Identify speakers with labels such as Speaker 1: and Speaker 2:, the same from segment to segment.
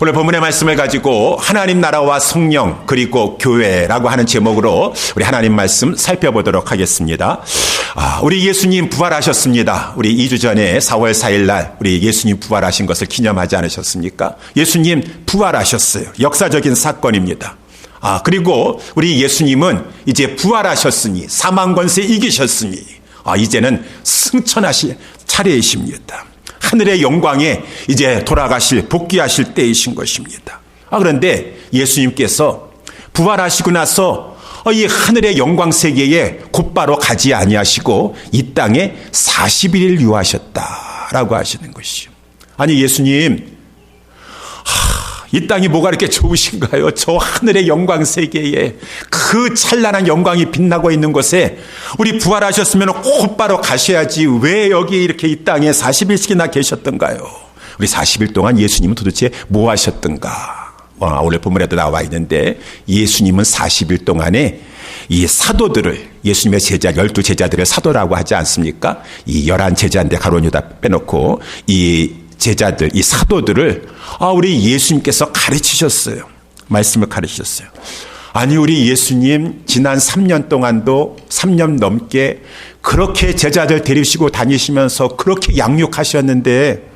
Speaker 1: 오늘 본문의 말씀을 가지고 하나님 나라와 성령 그리고 교회라고 하는 제목으로 우리 하나님 말씀 살펴보도록 하겠습니다. 우리 예수님 부활하셨습니다. 우리 2주 전에 4월 4일 날 우리 예수님 부활하신 것을 기념하지 않으셨습니까? 예수님 부활하셨어요. 역사적인 사건입니다. 그리고 우리 예수님은 이제 부활하셨으니 사망 권세 이기셨으니 이제는 승천하실 차례이십니다. 하늘의 영광에 이제 돌아가실 복귀하실 때이신 것입니다. 그런데 예수님께서 부활하시고 나서 이 하늘의 영광 세계에 곧바로 가지 아니하시고 이 땅에 40일 유하셨다라고 하시는 것이죠. 아니 예수님 이 땅이 뭐가 이렇게 좋으신가요? 저 하늘의 영광 세계에 그 찬란한 영광이 빛나고 있는 곳에 우리 부활하셨으면 곧바로 가셔야지 왜 여기 이렇게 이 땅에 40일씩이나 계셨던가요? 우리 40일 동안 예수님은 도대체 뭐 하셨던가? 오늘 본문에도 나와 있는데 예수님은 40일 동안에 이 사도들을 예수님의 제자 12제자들을 사도라고 하지 않습니까? 이 11제자인데 가룟 유다 빼놓고 이 제자들, 이 사도들을 우리 예수님께서 가르치셨어요. 말씀을 가르치셨어요. 아니 우리 예수님 지난 3년 동안도 3년 넘게 그렇게 제자들 데리시고 다니시면서 그렇게 양육하셨는데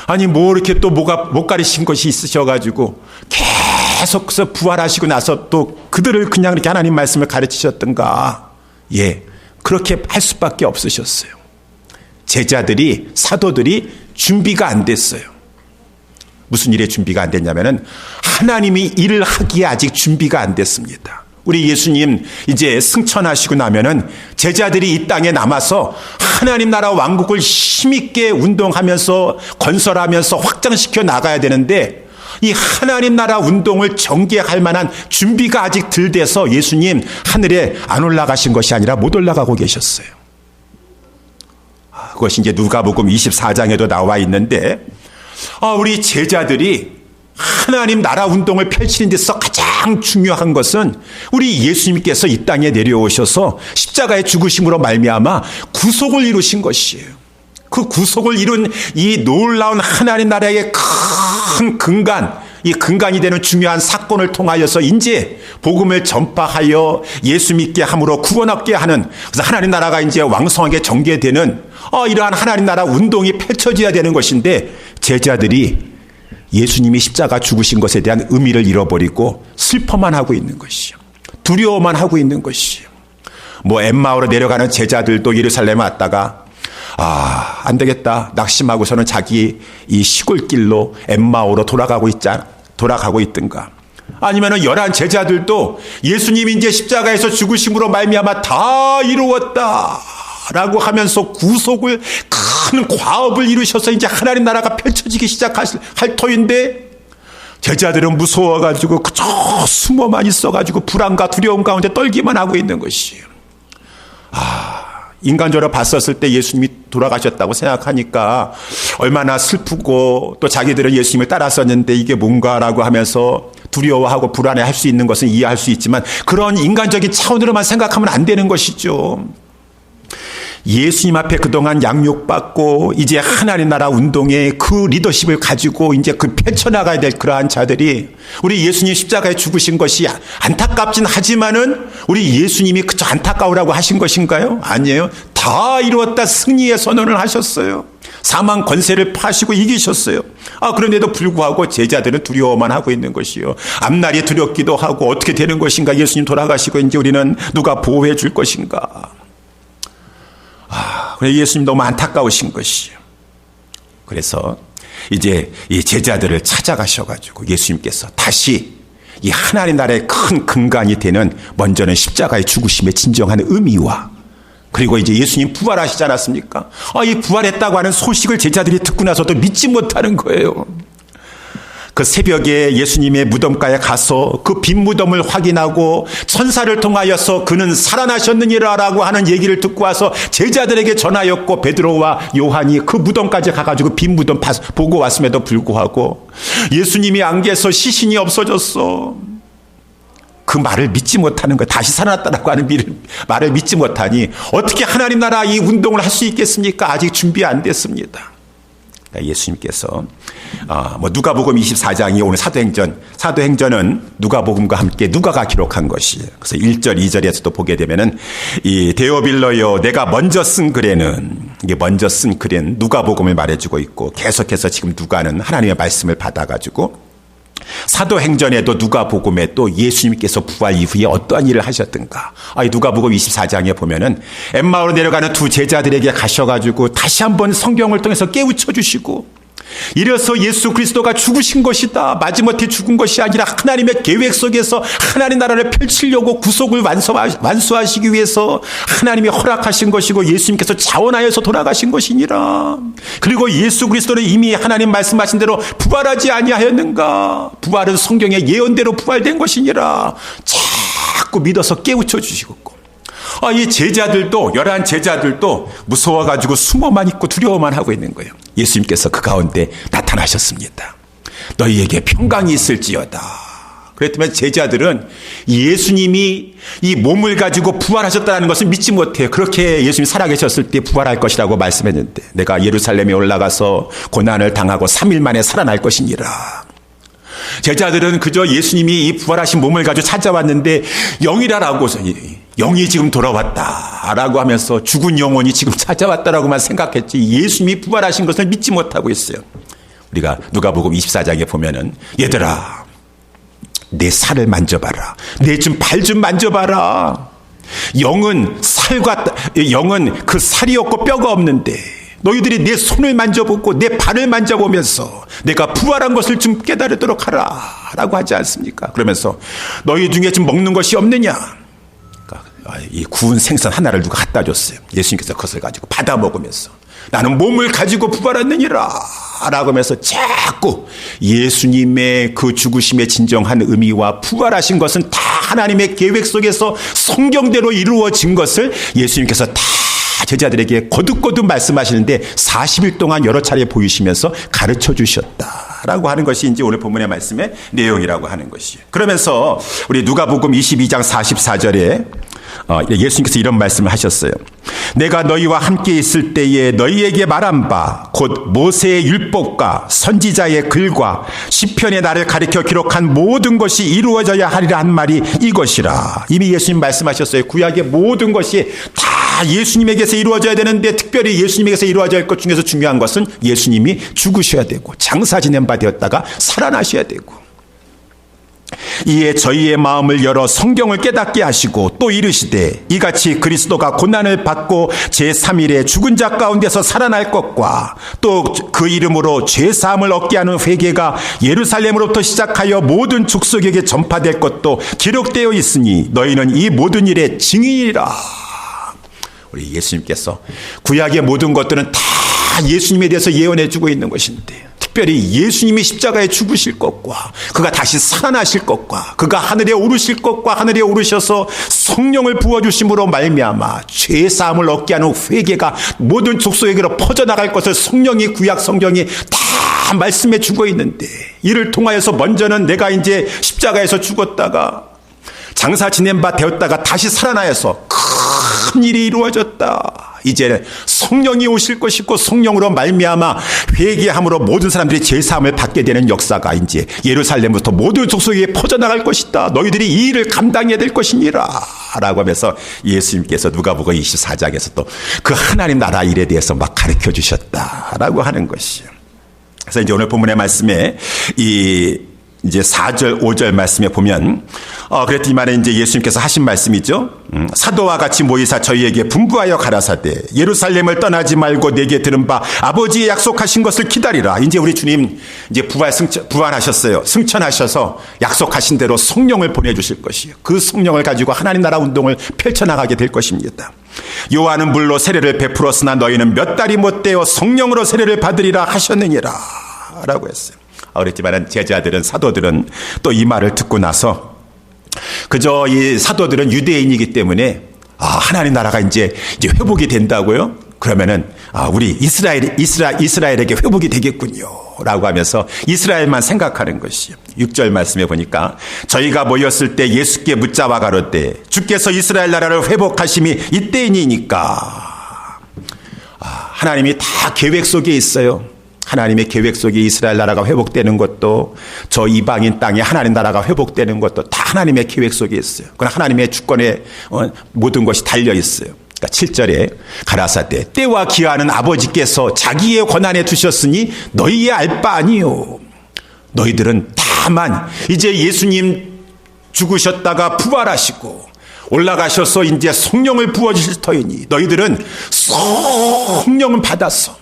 Speaker 1: 아니 뭐 이렇게 또 뭐가 못 가르친 것이 있으셔가지고 계속해서 부활하시고 나서 또 그들을 그냥 이렇게 하나님 말씀을 가르치셨던가? 그렇게 할 수밖에 없으셨어요. 제자들이 사도들이 준비가 안 됐어요. 무슨 일에 준비가 안 됐냐면은 하나님이 일을 하기에 아직 준비가 안 됐습니다. 우리 예수님 이제 승천하시고 나면은 제자들이 이 땅에 남아서 하나님 나라 왕국을 힘있게 운동하면서 건설하면서 확장시켜 나가야 되는데 이 하나님 나라 운동을 전개할 만한 준비가 아직 덜 돼서 예수님 하늘에 안 올라가신 것이 아니라 못 올라가고 계셨어요. 그것이 이제 누가복음 24장에도 나와 있는데 우리 제자들이 하나님 나라 운동을 펼치는 데서 가장 중요한 것은 우리 예수님께서 이 땅에 내려오셔서 십자가의 죽으심으로 말미암아 구속을 이루신 것이에요. 그 구속을 이룬 이 놀라운 하나님 나라의 큰 근간, 이 근간이 되는 중요한 사건을 통하여서 이제 복음을 전파하여 예수 믿게 함으로 구원 얻게 하는, 그래서 하나님 나라가 이제 왕성하게 전개되는 이러한 하나님 나라 운동이 펼쳐져야 되는 것인데 제자들이 예수님이 십자가 죽으신 것에 대한 의미를 잃어버리고 슬퍼만 하고 있는 것이요. 두려워만 하고 있는 것이요. 엠마오로 내려가는 제자들도 예루살렘에 왔다가 안 되겠다. 낙심하고서는 자기 이 시골길로 엠마오로 돌아가고 있든가. 아니면은 11 제자들도 예수님이 이제 십자가에서 죽으심으로 말미암아 다 이루었다라고 하면서 구속을 큰 과업을 이루셔서 이제 하나님 나라가 펼쳐지기 시작할 터인데 제자들은 무서워가지고 그저 숨어만 있어가지고 불안과 두려움 가운데 떨기만 하고 있는 것이에요. 인간적으로 봤었을 때 예수님이 돌아가셨다고 생각하니까 얼마나 슬프고 또 자기들은 예수님을 따랐었는데 이게 뭔가라고 하면서 두려워하고 불안해할 수 있는 것은 이해할 수 있지만 그런 인간적인 차원으로만 생각하면 안 되는 것이죠. 예수님 앞에 그동안 양육받고 이제 하나님 나라 운동의 그 리더십을 가지고 이제 그 펼쳐나가야 될 그러한 자들이 우리 예수님 십자가에 죽으신 것이 안타깝진 하지만은 우리 예수님이 그저 안타까우라고 하신 것인가요? 아니에요. 다 이루었다 승리의 선언을 하셨어요. 사망 권세를 파시고 이기셨어요. 그런데도 불구하고 제자들은 두려워만 하고 있는 것이요. 앞날이 두렵기도 하고 어떻게 되는 것인가? 예수님 돌아가시고 이제 우리는 누가 보호해 줄 것인가? 그래서 예수님 너무 안타까우신 것이요. 그래서 이제 이 제자들을 찾아가셔가지고 예수님께서 다시 이 하나님 나라의 큰 근간이 되는 먼저는 십자가의 죽으심의 진정한 의미와 그리고 이제 예수님 부활하시지 않았습니까? 이 부활했다고 하는 소식을 제자들이 듣고 나서도 믿지 못하는 거예요. 그 새벽에 예수님의 무덤가에 가서 그 빈 무덤을 확인하고 천사를 통하여서 그는 살아나셨느니라라고 하는 얘기를 듣고 와서 제자들에게 전하였고 베드로와 요한이 그 무덤까지 가가지고 빈 무덤 보고 왔음에도 불구하고 예수님이 안개에서 시신이 없어졌어. 그 말을 믿지 못하는 거예요. 다시 살아났다라고 하는 말을 믿지 못하니 어떻게 하나님 나라 이 운동을 할 수 있겠습니까? 아직 준비 안 됐습니다. 예수님께서 누가복음 24장이 오늘 사도행전은 누가복음과 함께 누가가 기록한 것이에요. 그래서 1절, 2절에서도 보게 되면은 이 데오빌러여 내가 먼저 쓴 글에는 이게 먼저 쓴 글은 누가복음을 말해주고 있고 계속해서 지금 누가는 하나님의 말씀을 받아가지고 사도행전에도 누가복음에 또 예수님께서 부활 이후에 어떠한 일을 하셨던가. 누가복음 24장에 보면은 엠마오로 내려가는 두 제자들에게 가셔가지고 다시 한번 성경을 통해서 깨우쳐 주시고 이래서 예수 그리스도가 죽으신 것이다. 마지못해 죽은 것이 아니라 하나님의 계획 속에서 하나님 나라를 펼치려고 구속을 완수하시기 위해서 하나님이 허락하신 것이고 예수님께서 자원하여서 돌아가신 것이니라. 그리고 예수 그리스도는 이미 하나님 말씀하신 대로 부활하지 아니하였는가. 부활은 성경의 예언대로 부활된 것이니라. 자꾸 믿어서 깨우쳐 주시고 이 제자들도 11 제자들도 무서워가지고 숨어만 있고 두려워만 하고 있는 거예요. 예수님께서 그 가운데 나타나셨습니다. 너희에게 평강이 있을지어다. 그랬더니 제자들은 예수님이 이 몸을 가지고 부활하셨다는 것을 믿지 못해요. 그렇게 예수님이 살아계셨을 때 부활할 것이라고 말씀했는데 내가 예루살렘에 올라가서 고난을 당하고 3일 만에 살아날 것이니라. 제자들은 그저 예수님이 이 부활하신 몸을 가지고 찾아왔는데 영이 지금 돌아왔다라고 하면서 죽은 영혼이 지금 찾아왔다라고만 생각했지 예수님이 부활하신 것을 믿지 못하고 있어요. 우리가 누가복음 24장에 보면은 얘들아 내 살을 만져봐라. 내 좀 발 좀 만져봐라. 영은 그 살이 없고 뼈가 없는데 너희들이 내 손을 만져보고 내 발을 만져보면서 내가 부활한 것을 좀 깨달으도록 하라 라고 하지 않습니까? 그러면서 너희 중에 좀 먹는 것이 없느냐? 이 구운 생선 하나를 누가 갖다 줬어요. 예수님께서 그것을 가지고 받아 먹으면서 나는 몸을 가지고 부활했느니라 라고 하면서 자꾸 예수님의 그 죽으심의 진정한 의미와 부활하신 것은 다 하나님의 계획 속에서 성경대로 이루어진 것을 예수님께서 다 제자들에게 거듭거듭 말씀하시는데 40일 동안 여러 차례 보이시면서 가르쳐 주셨다라고 하는 것이 이제 오늘 본문의 말씀의 내용이라고 하는 것이에요. 그러면서 우리 누가복음 22장 44절에 예수님께서 이런 말씀을 하셨어요. 내가 너희와 함께 있을 때에 너희에게 말한 바 곧 모세의 율법과 선지자의 글과 시편의 나를 가리켜 기록한 모든 것이 이루어져야 하리라 한 말이 이것이라. 이미 예수님 말씀하셨어요. 구약의 모든 것이 다 예수님에게서 이루어져야 되는데 특별히 예수님에게서 이루어져야 할 것 중에서 중요한 것은 예수님이 죽으셔야 되고 장사 지낸 바 되었다가 살아나셔야 되고 이에 저희의 마음을 열어 성경을 깨닫게 하시고 또 이르시되 이같이 그리스도가 고난을 받고 제3일에 죽은 자 가운데서 살아날 것과 또 그 이름으로 죄사함을 얻게 하는 회개가 예루살렘으로부터 시작하여 모든 족속에게 전파될 것도 기록되어 있으니 너희는 이 모든 일의 증인이라. 우리 예수님께서 구약의 모든 것들은 다 예수님에 대해서 예언해 주고 있는 것인데 특별히 예수님이 십자가에 죽으실 것과 그가 다시 살아나실 것과 그가 하늘에 오르실 것과 하늘에 오르셔서 성령을 부어주심으로 말미암아 죄사함을 얻게 하는 회개가 모든 족속에게로 퍼져나갈 것을 성령이 구약 성경이 다 말씀해 주고 있는데 이를 통하여서 먼저는 내가 이제 십자가에서 죽었다가 장사 지낸 바 되었다가 다시 살아나서 큰 일이 이루어졌다. 이제 성령이 오실 것이고 성령으로 말미암아 회개함으로 모든 사람들이 제사함을 받게 되는 역사가 이제 예루살렘부터 모든 족속에 퍼져나갈 것이다. 너희들이 이 일을 감당해야 될 것이니라 라고 하면서 예수님께서 누가복음 24장에서 또 그 하나님 나라 일에 대해서 막 가르쳐 주셨다라고 하는 것이에요. 그래서 이제 오늘 본문의 말씀에 이제 4절, 5절 말씀에 보면, 그랬더니만 이제 예수님께서 하신 말씀이죠. 사도와 같이 모이사 저희에게 분부하여 가라사대 예루살렘을 떠나지 말고 내게 들은 바 아버지의 약속하신 것을 기다리라. 이제 우리 주님 이제 부활하셨어요. 승천하셔서 약속하신 대로 성령을 보내주실 것이에요. 그 성령을 가지고 하나님 나라 운동을 펼쳐나가게 될 것입니다. 요한은 물로 세례를 베풀었으나 너희는 몇 달이 못되어 성령으로 세례를 받으리라 하셨느니라 라고 했어요. 그랬지만 제자들은 사도들은 또 이 말을 듣고 나서 그저 이 사도들은 유대인이기 때문에 하나님 나라가 이제 회복이 된다고요? 그러면은 우리 이스라엘에게 회복이 되겠군요 라고 하면서 이스라엘만 생각하는 것이요. 6절 말씀에 보니까 저희가 모였을 때 예수께 묻자와 가로되 주께서 이스라엘 나라를 회복하심이 이때이니까 하나님이 다 계획 속에 있어요. 하나님의 계획 속에 이스라엘 나라가 회복되는 것도, 저 이방인 땅에 하나님 나라가 회복되는 것도 다 하나님의 계획 속에 있어요. 그건 하나님의 주권에 모든 것이 달려 있어요. 그러니까 7절에 가라사대 때와 기하는 아버지께서 자기의 권한에 두셨으니 너희의 알 바 아니요. 너희들은 다만 이제 예수님 죽으셨다가 부활하시고 올라가셔서 이제 성령을 부어주실 터이니 너희들은 성령을 받아서,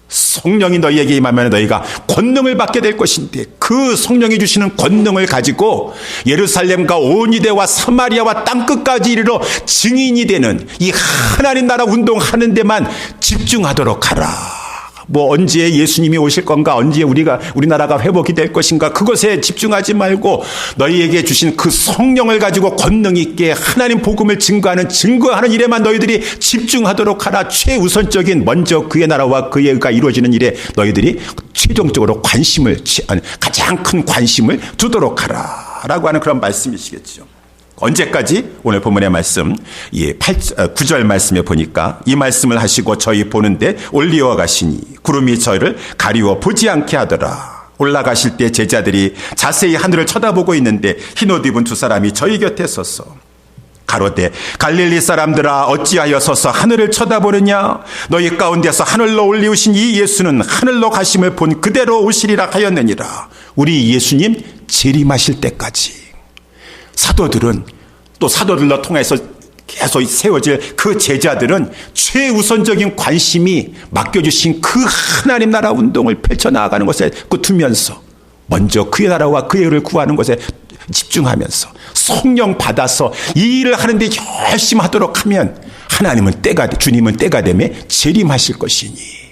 Speaker 1: 성령이 너희에게 임하면 너희가 권능을 받게 될 것인데, 그 성령이 주시는 권능을 가지고 예루살렘과 온 유대와 사마리아와 땅끝까지 이르러 증인이 되는 이 하나님 나라 운동하는 데만 집중하도록 하라. 뭐 언제 예수님이 오실 건가, 언제 우리나라가 회복이 될 것인가, 그것에 집중하지 말고 너희에게 주신 그 성령을 가지고 권능 있게 하나님 복음을 증거하는 일에만 너희들이 집중하도록 하라. 최우선적인 먼저 그의 나라와 그의 의가 이루어지는 일에 너희들이 최종적으로 가장 큰 관심을 두도록 하라 라고 하는 그런 말씀이시겠죠. 언제까지? 오늘 본문의 말씀 9절 말씀에 보니까 이 말씀을 하시고 저희 보는데 올리어 가시니 구름이 저희를 가리워 보지 않게 하더라. 올라가실 때 제자들이 자세히 하늘을 쳐다보고 있는데 흰옷 입은 두 사람이 저희 곁에 서서 가로되 갈릴리 사람들아 어찌하여 서서 하늘을 쳐다보느냐. 너희 가운데서 하늘로 올리우신 이 예수는 하늘로 가심을 본 그대로 오시리라 하였느니라. 우리 예수님 재림하실 때까지 사도들은, 또 사도들로 통해서 계속 세워질 그 제자들은 최우선적인 관심이 맡겨주신 그 하나님 나라 운동을 펼쳐나가는 것에 두면서 먼저 그의 나라와 그의 의를 구하는 것에 집중하면서 성령 받아서 이 일을 하는데 열심히 하도록 하면 주님은 때가 되면 재림하실 것이니,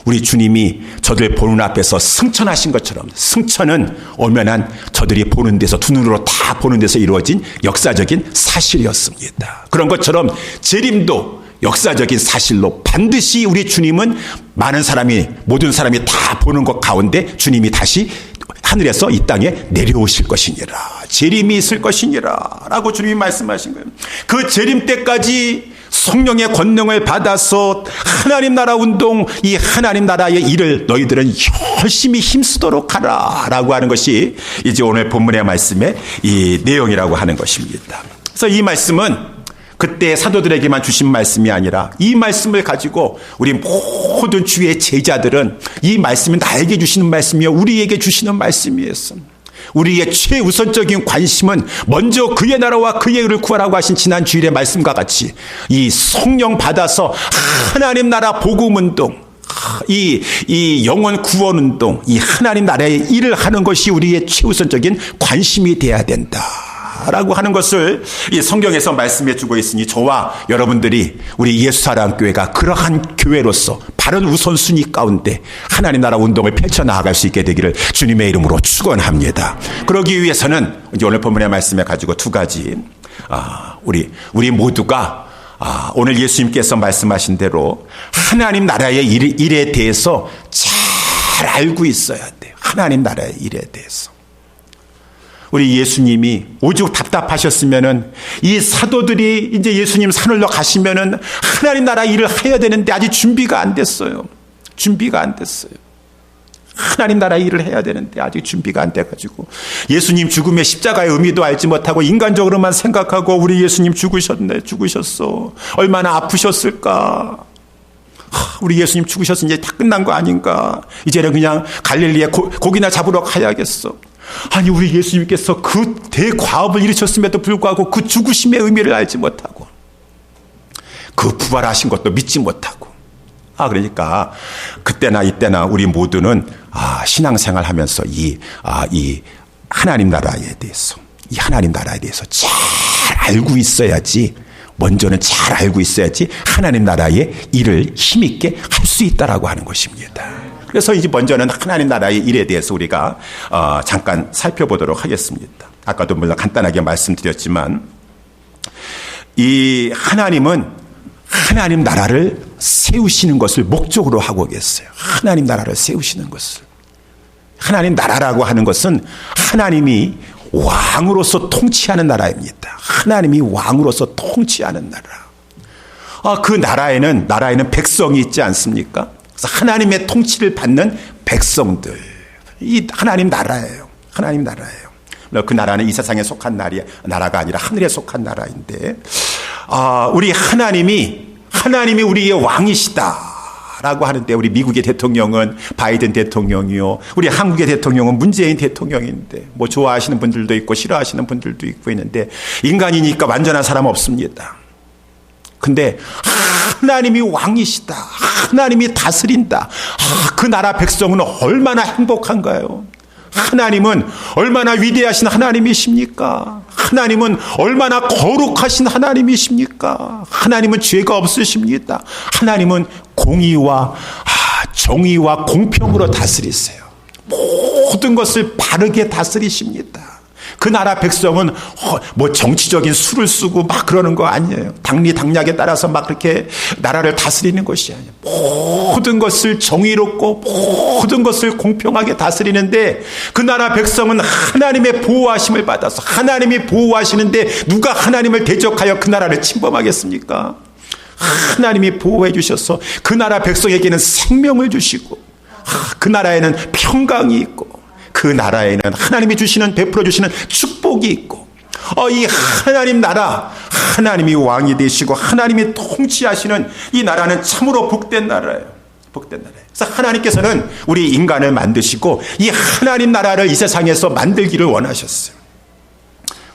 Speaker 1: 우리 주님이 저들 보는 앞에서 승천하신 것처럼, 승천은 엄연한 저들이 보는 데서, 두 눈으로 다 보는 데서 이루어진 역사적인 사실이었습니다. 그런 것처럼 재림도 역사적인 사실로 반드시 우리 주님은 모든 사람이 다 보는 것 가운데 주님이 다시 하늘에서 이 땅에 내려오실 것이니라. 재림이 있을 것이니라 라고 주님이 말씀하신 거예요. 그 재림 때까지 성령의 권능을 받아서 하나님 나라 운동, 이 하나님 나라의 일을 너희들은 열심히 힘쓰도록 하라 라고 하는 것이 이제 오늘 본문의 말씀의 이 내용이라고 하는 것입니다. 그래서 이 말씀은 그때 사도들에게만 주신 말씀이 아니라 이 말씀을 가지고 우리 모든 주의 제자들은 이 말씀이 나에게 주시는 말씀이요 우리에게 주시는 말씀이었어. 우리의 최우선적인 관심은 먼저 그의 나라와 그의 의를 구하라고 하신 지난 주일의 말씀과 같이 이 성령 받아서 하나님 나라 복음운동, 이 영혼 구원운동, 이 하나님 나라의 일을 하는 것이 우리의 최우선적인 관심이 돼야 된다 라고 하는 것을 이 성경에서 말씀해 주고 있으니, 저와 여러분들이 우리 예수사랑교회가 그러한 교회로서 바른 우선순위 가운데 하나님 나라 운동을 펼쳐나갈 수 있게 되기를 주님의 이름으로 축원합니다. 그러기 위해서는 이제 오늘 본문의 말씀에 가지고 두 가지, 우리 모두가 오늘 예수님께서 말씀하신 대로 하나님 나라의 일에 대해서 잘 알고 있어야 돼요. 하나님 나라의 일에 대해서. 우리 예수님이 오죽 답답하셨으면은 이 사도들이 이제 예수님 산으로 가시면은 하나님 나라 일을 해야 되는데 아직 준비가 안 됐어요. 하나님 나라 일을 해야 되는데 아직 준비가 안 돼가지고 예수님 죽음의 십자가의 의미도 알지 못하고 인간적으로만 생각하고 우리 예수님 죽으셨어. 얼마나 아프셨을까. 우리 예수님 죽으셨으니 이제 다 끝난 거 아닌가. 이제는 그냥 갈릴리에 고기나 잡으러 가야겠어. 아니, 우리 예수님께서 그 대과업을 이루셨음에도 불구하고 그 죽으심의 의미를 알지 못하고 그 부활하신 것도 믿지 못하고, 그러니까 그때나 이때나 우리 모두는 신앙생활 하면서 이 하나님 나라에 대해서 잘 알고 있어야지, 먼저는 잘 알고 있어야지 하나님 나라의 일을 힘있게 할 수 있다라고 하는 것입니다. 그래서 이제 먼저는 하나님 나라의 일에 대해서 우리가 잠깐 살펴보도록 하겠습니다. 아까도 물론 간단하게 말씀드렸지만, 이 하나님은 하나님 나라를 세우시는 것을 목적으로 하고 계세요. 하나님 나라를 세우시는 것을. 하나님 나라라고 하는 것은 하나님이 왕으로서 통치하는 나라입니다. 하나님이 왕으로서 통치하는 나라. 그 나라에는 백성이 있지 않습니까? 그래서 하나님의 통치를 받는 백성들, 이 하나님 나라예요. 하나님 나라예요. 그 나라는 이 세상에 속한 나라가 아니라 하늘에 속한 나라인데, 우리 하나님이 우리의 왕이시다라고 하는데, 우리 미국의 대통령은 바이든 대통령이요, 우리 한국의 대통령은 문재인 대통령인데, 뭐 좋아하시는 분들도 있고 싫어하시는 분들도 있고 있는데, 인간이니까 완전한 사람 없습니다. 근데 하나님이 왕이시다, 하나님이 다스린다, 그 나라 백성은 얼마나 행복한가요? 하나님은 얼마나 위대하신 하나님이십니까? 하나님은 얼마나 거룩하신 하나님이십니까? 하나님은 죄가 없으십니다. 하나님은 공의와 정의와 공평으로 다스리세요. 모든 것을 바르게 다스리십니다. 그 나라 백성은 뭐 정치적인 수를 쓰고 막 그러는 거 아니에요. 당리당략에 따라서 막 그렇게 나라를 다스리는 것이 아니에요. 모든 것을 정의롭고 모든 것을 공평하게 다스리는데, 그 나라 백성은 하나님의 보호하심을 받아서, 하나님이 보호하시는데 누가 하나님을 대적하여 그 나라를 침범하겠습니까? 하나님이 보호해 주셔서 그 나라 백성에게는 생명을 주시고, 그 나라에는 평강이 있고, 그 나라에는 하나님이 베풀어 주시는 축복이 있고, 이 하나님 나라, 하나님이 왕이 되시고 하나님이 통치하시는 이 나라는 참으로 복된 나라예요. 복된 나라예요. 그래서 하나님께서는 우리 인간을 만드시고 이 하나님 나라를 이 세상에서 만들기를 원하셨어요.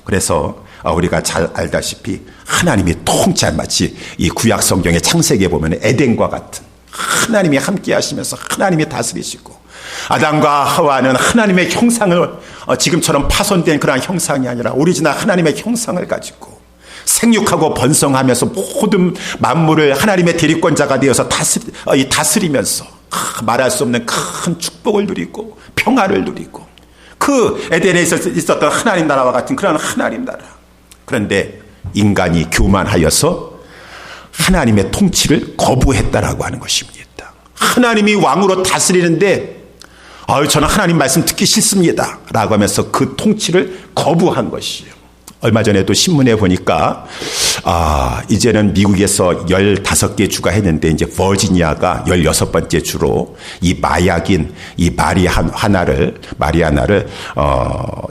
Speaker 1: 그래서 우리가 잘 알다시피 하나님이 통치한, 마치 이 구약 성경의 창세기에 보면 에덴과 같은, 하나님이 함께 하시면서 하나님이 다스리시고, 아담과 하와는 하나님의 형상을, 지금처럼 파손된 그러한 형상이 아니라 오리지널 하나님의 형상을 가지고 생육하고 번성하면서 모든 만물을 하나님의 대리권자가 되어서 다스리면서 말할 수 없는 큰 축복을 누리고 평화를 누리고, 그 에덴에 있었던 하나님 나라와 같은 그런 하나님 나라. 그런데 인간이 교만하여서 하나님의 통치를 거부했다라고 하는 것입니다. 하나님이 왕으로 다스리는데, 저는 하나님 말씀 듣기 싫습니다 라고 하면서 그 통치를 거부한 것이에요. 얼마 전에도 신문에 보니까 이제는 미국에서 15개 주가 했는데, 이제 버지니아가 16번째 주로 이 마약인 이 마리아나를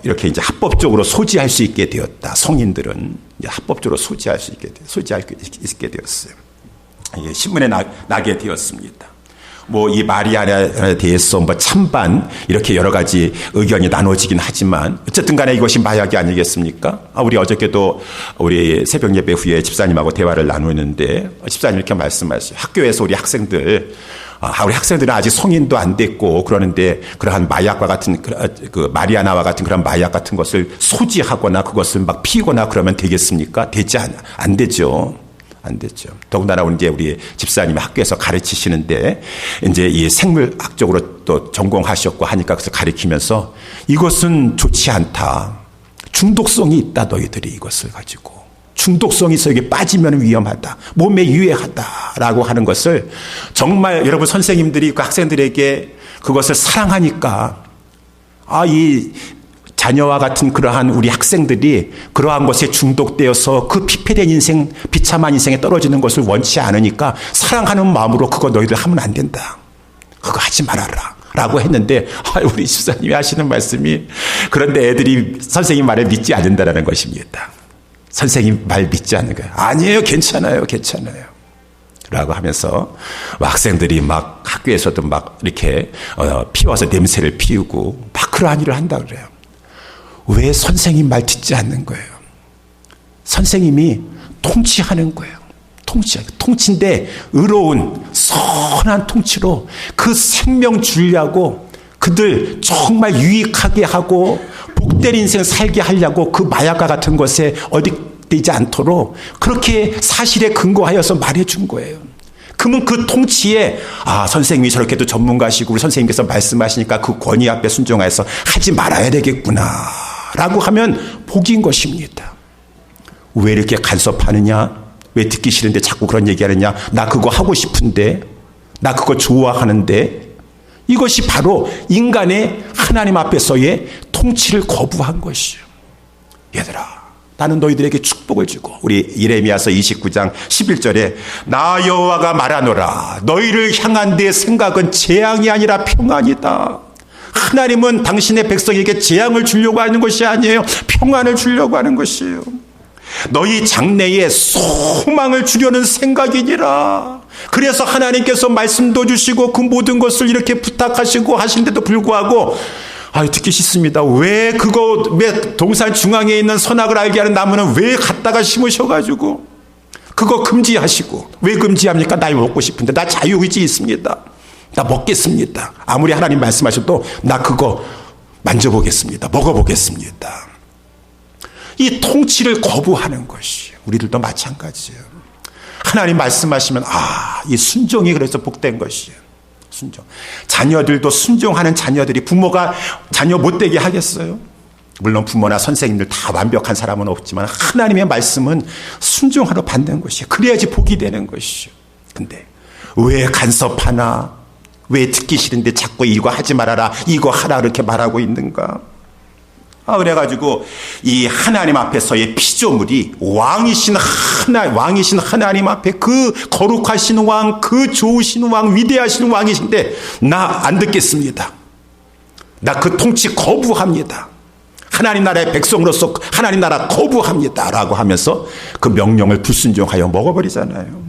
Speaker 1: 이렇게 이제 합법적으로 소지할 수 있게 되었다. 성인들은 이제 합법적으로 소지할 수 있게 되었어요. 예, 신문에 나게 되었습니다. 뭐 이 마리아나에 대해서 뭐 찬반 이렇게 여러 가지 의견이 나눠지긴 하지만, 어쨌든 간에 이것이 마약이 아니겠습니까? 우리 어저께도 우리 새벽 예배 후에 집사님하고 대화를 나누는데, 집사님 이렇게 말씀하셨어요. 학교에서 우리 학생들은 아직 성인도 안 됐고 그러는데, 그러한 마약과 같은 그 마리아나와 같은 그런 마약 같은 것을 소지하거나 그것을 막 피우거나 그러면 되겠습니까? 안 되죠. 안 됐죠. 더군다나 이제 우리 집사님이 학교에서 가르치시는데, 이제 이 생물학적으로 또 전공하셨고 하니까 그래서 가르치면서 이것은 좋지 않다. 중독성이 있다. 너희들이 이것을 가지고 중독성이 있어 여기 빠지면 위험하다. 몸에 유해하다라고 하는 것을 정말 여러분 선생님들이 그 학생들에게 그것을 사랑하니까, 이 자녀와 같은 그러한 우리 학생들이 그러한 것에 중독되어서 그 피폐된 인생, 비참한 인생에 떨어지는 것을 원치 않으니까 사랑하는 마음으로 그거 너희들 하면 안 된다. 그거 하지 말아라. 라고 했는데, 우리 집사님이 하시는 말씀이, 그런데 애들이 선생님 말을 믿지 않는다라는 것입니다. 선생님 말 믿지 않는 거예요. 아니에요. 괜찮아요. 라고 하면서 학생들이 막 학교에서도 막 이렇게 피워서 냄새를 피우고 막 그러한 일을 한다 그래요. 왜 선생님 말 듣지 않는 거예요? 선생님이 통치하는 거예요. 통치인데 의로운 선한 통치로 그 생명 주려고, 그들 정말 유익하게 하고 복된 인생 살게 하려고 그 마약과 같은 것에 어디되지 않도록 그렇게 사실에 근거하여서 말해준 거예요. 그러면 그 통치에 선생님이 저렇게도 전문가시고 우리 선생님께서 말씀하시니까 그 권위 앞에 순종하여서 하지 말아야 되겠구나 라고 하면 복인 것입니다. 왜 이렇게 간섭하느냐? 왜 듣기 싫은데 자꾸 그런 얘기하느냐? 나 그거 하고 싶은데, 나 그거 좋아하는데. 이것이 바로 인간의 하나님 앞에서의 통치를 거부한 것이에요. 얘들아, 나는 너희들에게 축복을 주고, 우리 예레미야서 29장 11절에 나 여호와가 말하노라 너희를 향한 내 생각은 재앙이 아니라 평안이다. 하나님은 당신의 백성에게 재앙을 주려고 하는 것이 아니에요. 평안을 주려고 하는 것이에요. 너희 장래에 소망을 주려는 생각이니라. 그래서 하나님께서 말씀도 주시고 그 모든 것을 이렇게 부탁하시고 하신데도 불구하고 듣기 싫습니다. 왜 동산 중앙에 있는 선악을 알게 하는 나무는 왜 갖다가 심으셔가지고 그거 금지하시고, 왜 금지합니까? 나 먹고 싶은데, 나 자유의지 있습니다. 나 먹겠습니다. 아무리 하나님 말씀하셔도 나 그거 만져보겠습니다. 먹어보겠습니다. 이 통치를 거부하는 것이 우리들도 마찬가지예요. 하나님 말씀하시면 이 순종이 그래서 복된 것이에요. 순종. 자녀들도 순종하는 자녀들이 부모가 자녀 못되게 하겠어요? 물론 부모나 선생님들 다 완벽한 사람은 없지만 하나님의 말씀은 순종하러 받는 것이에요. 그래야지 복이 되는 것이에요. 근데 왜 간섭하나? 왜 듣기 싫은데 자꾸 이거 하지 말아라, 이거 하라 이렇게 말하고 있는가? 그래가지고 이 하나님 앞에서의 피조물이 왕이신 하나님 앞에, 그 거룩하신 왕, 그 좋으신 왕, 위대하신 왕이신데 나 안 듣겠습니다. 나 그 통치 거부합니다. 하나님 나라의 백성으로서 하나님 나라 거부합니다 라고 하면서 그 명령을 불순종하여 먹어버리잖아요.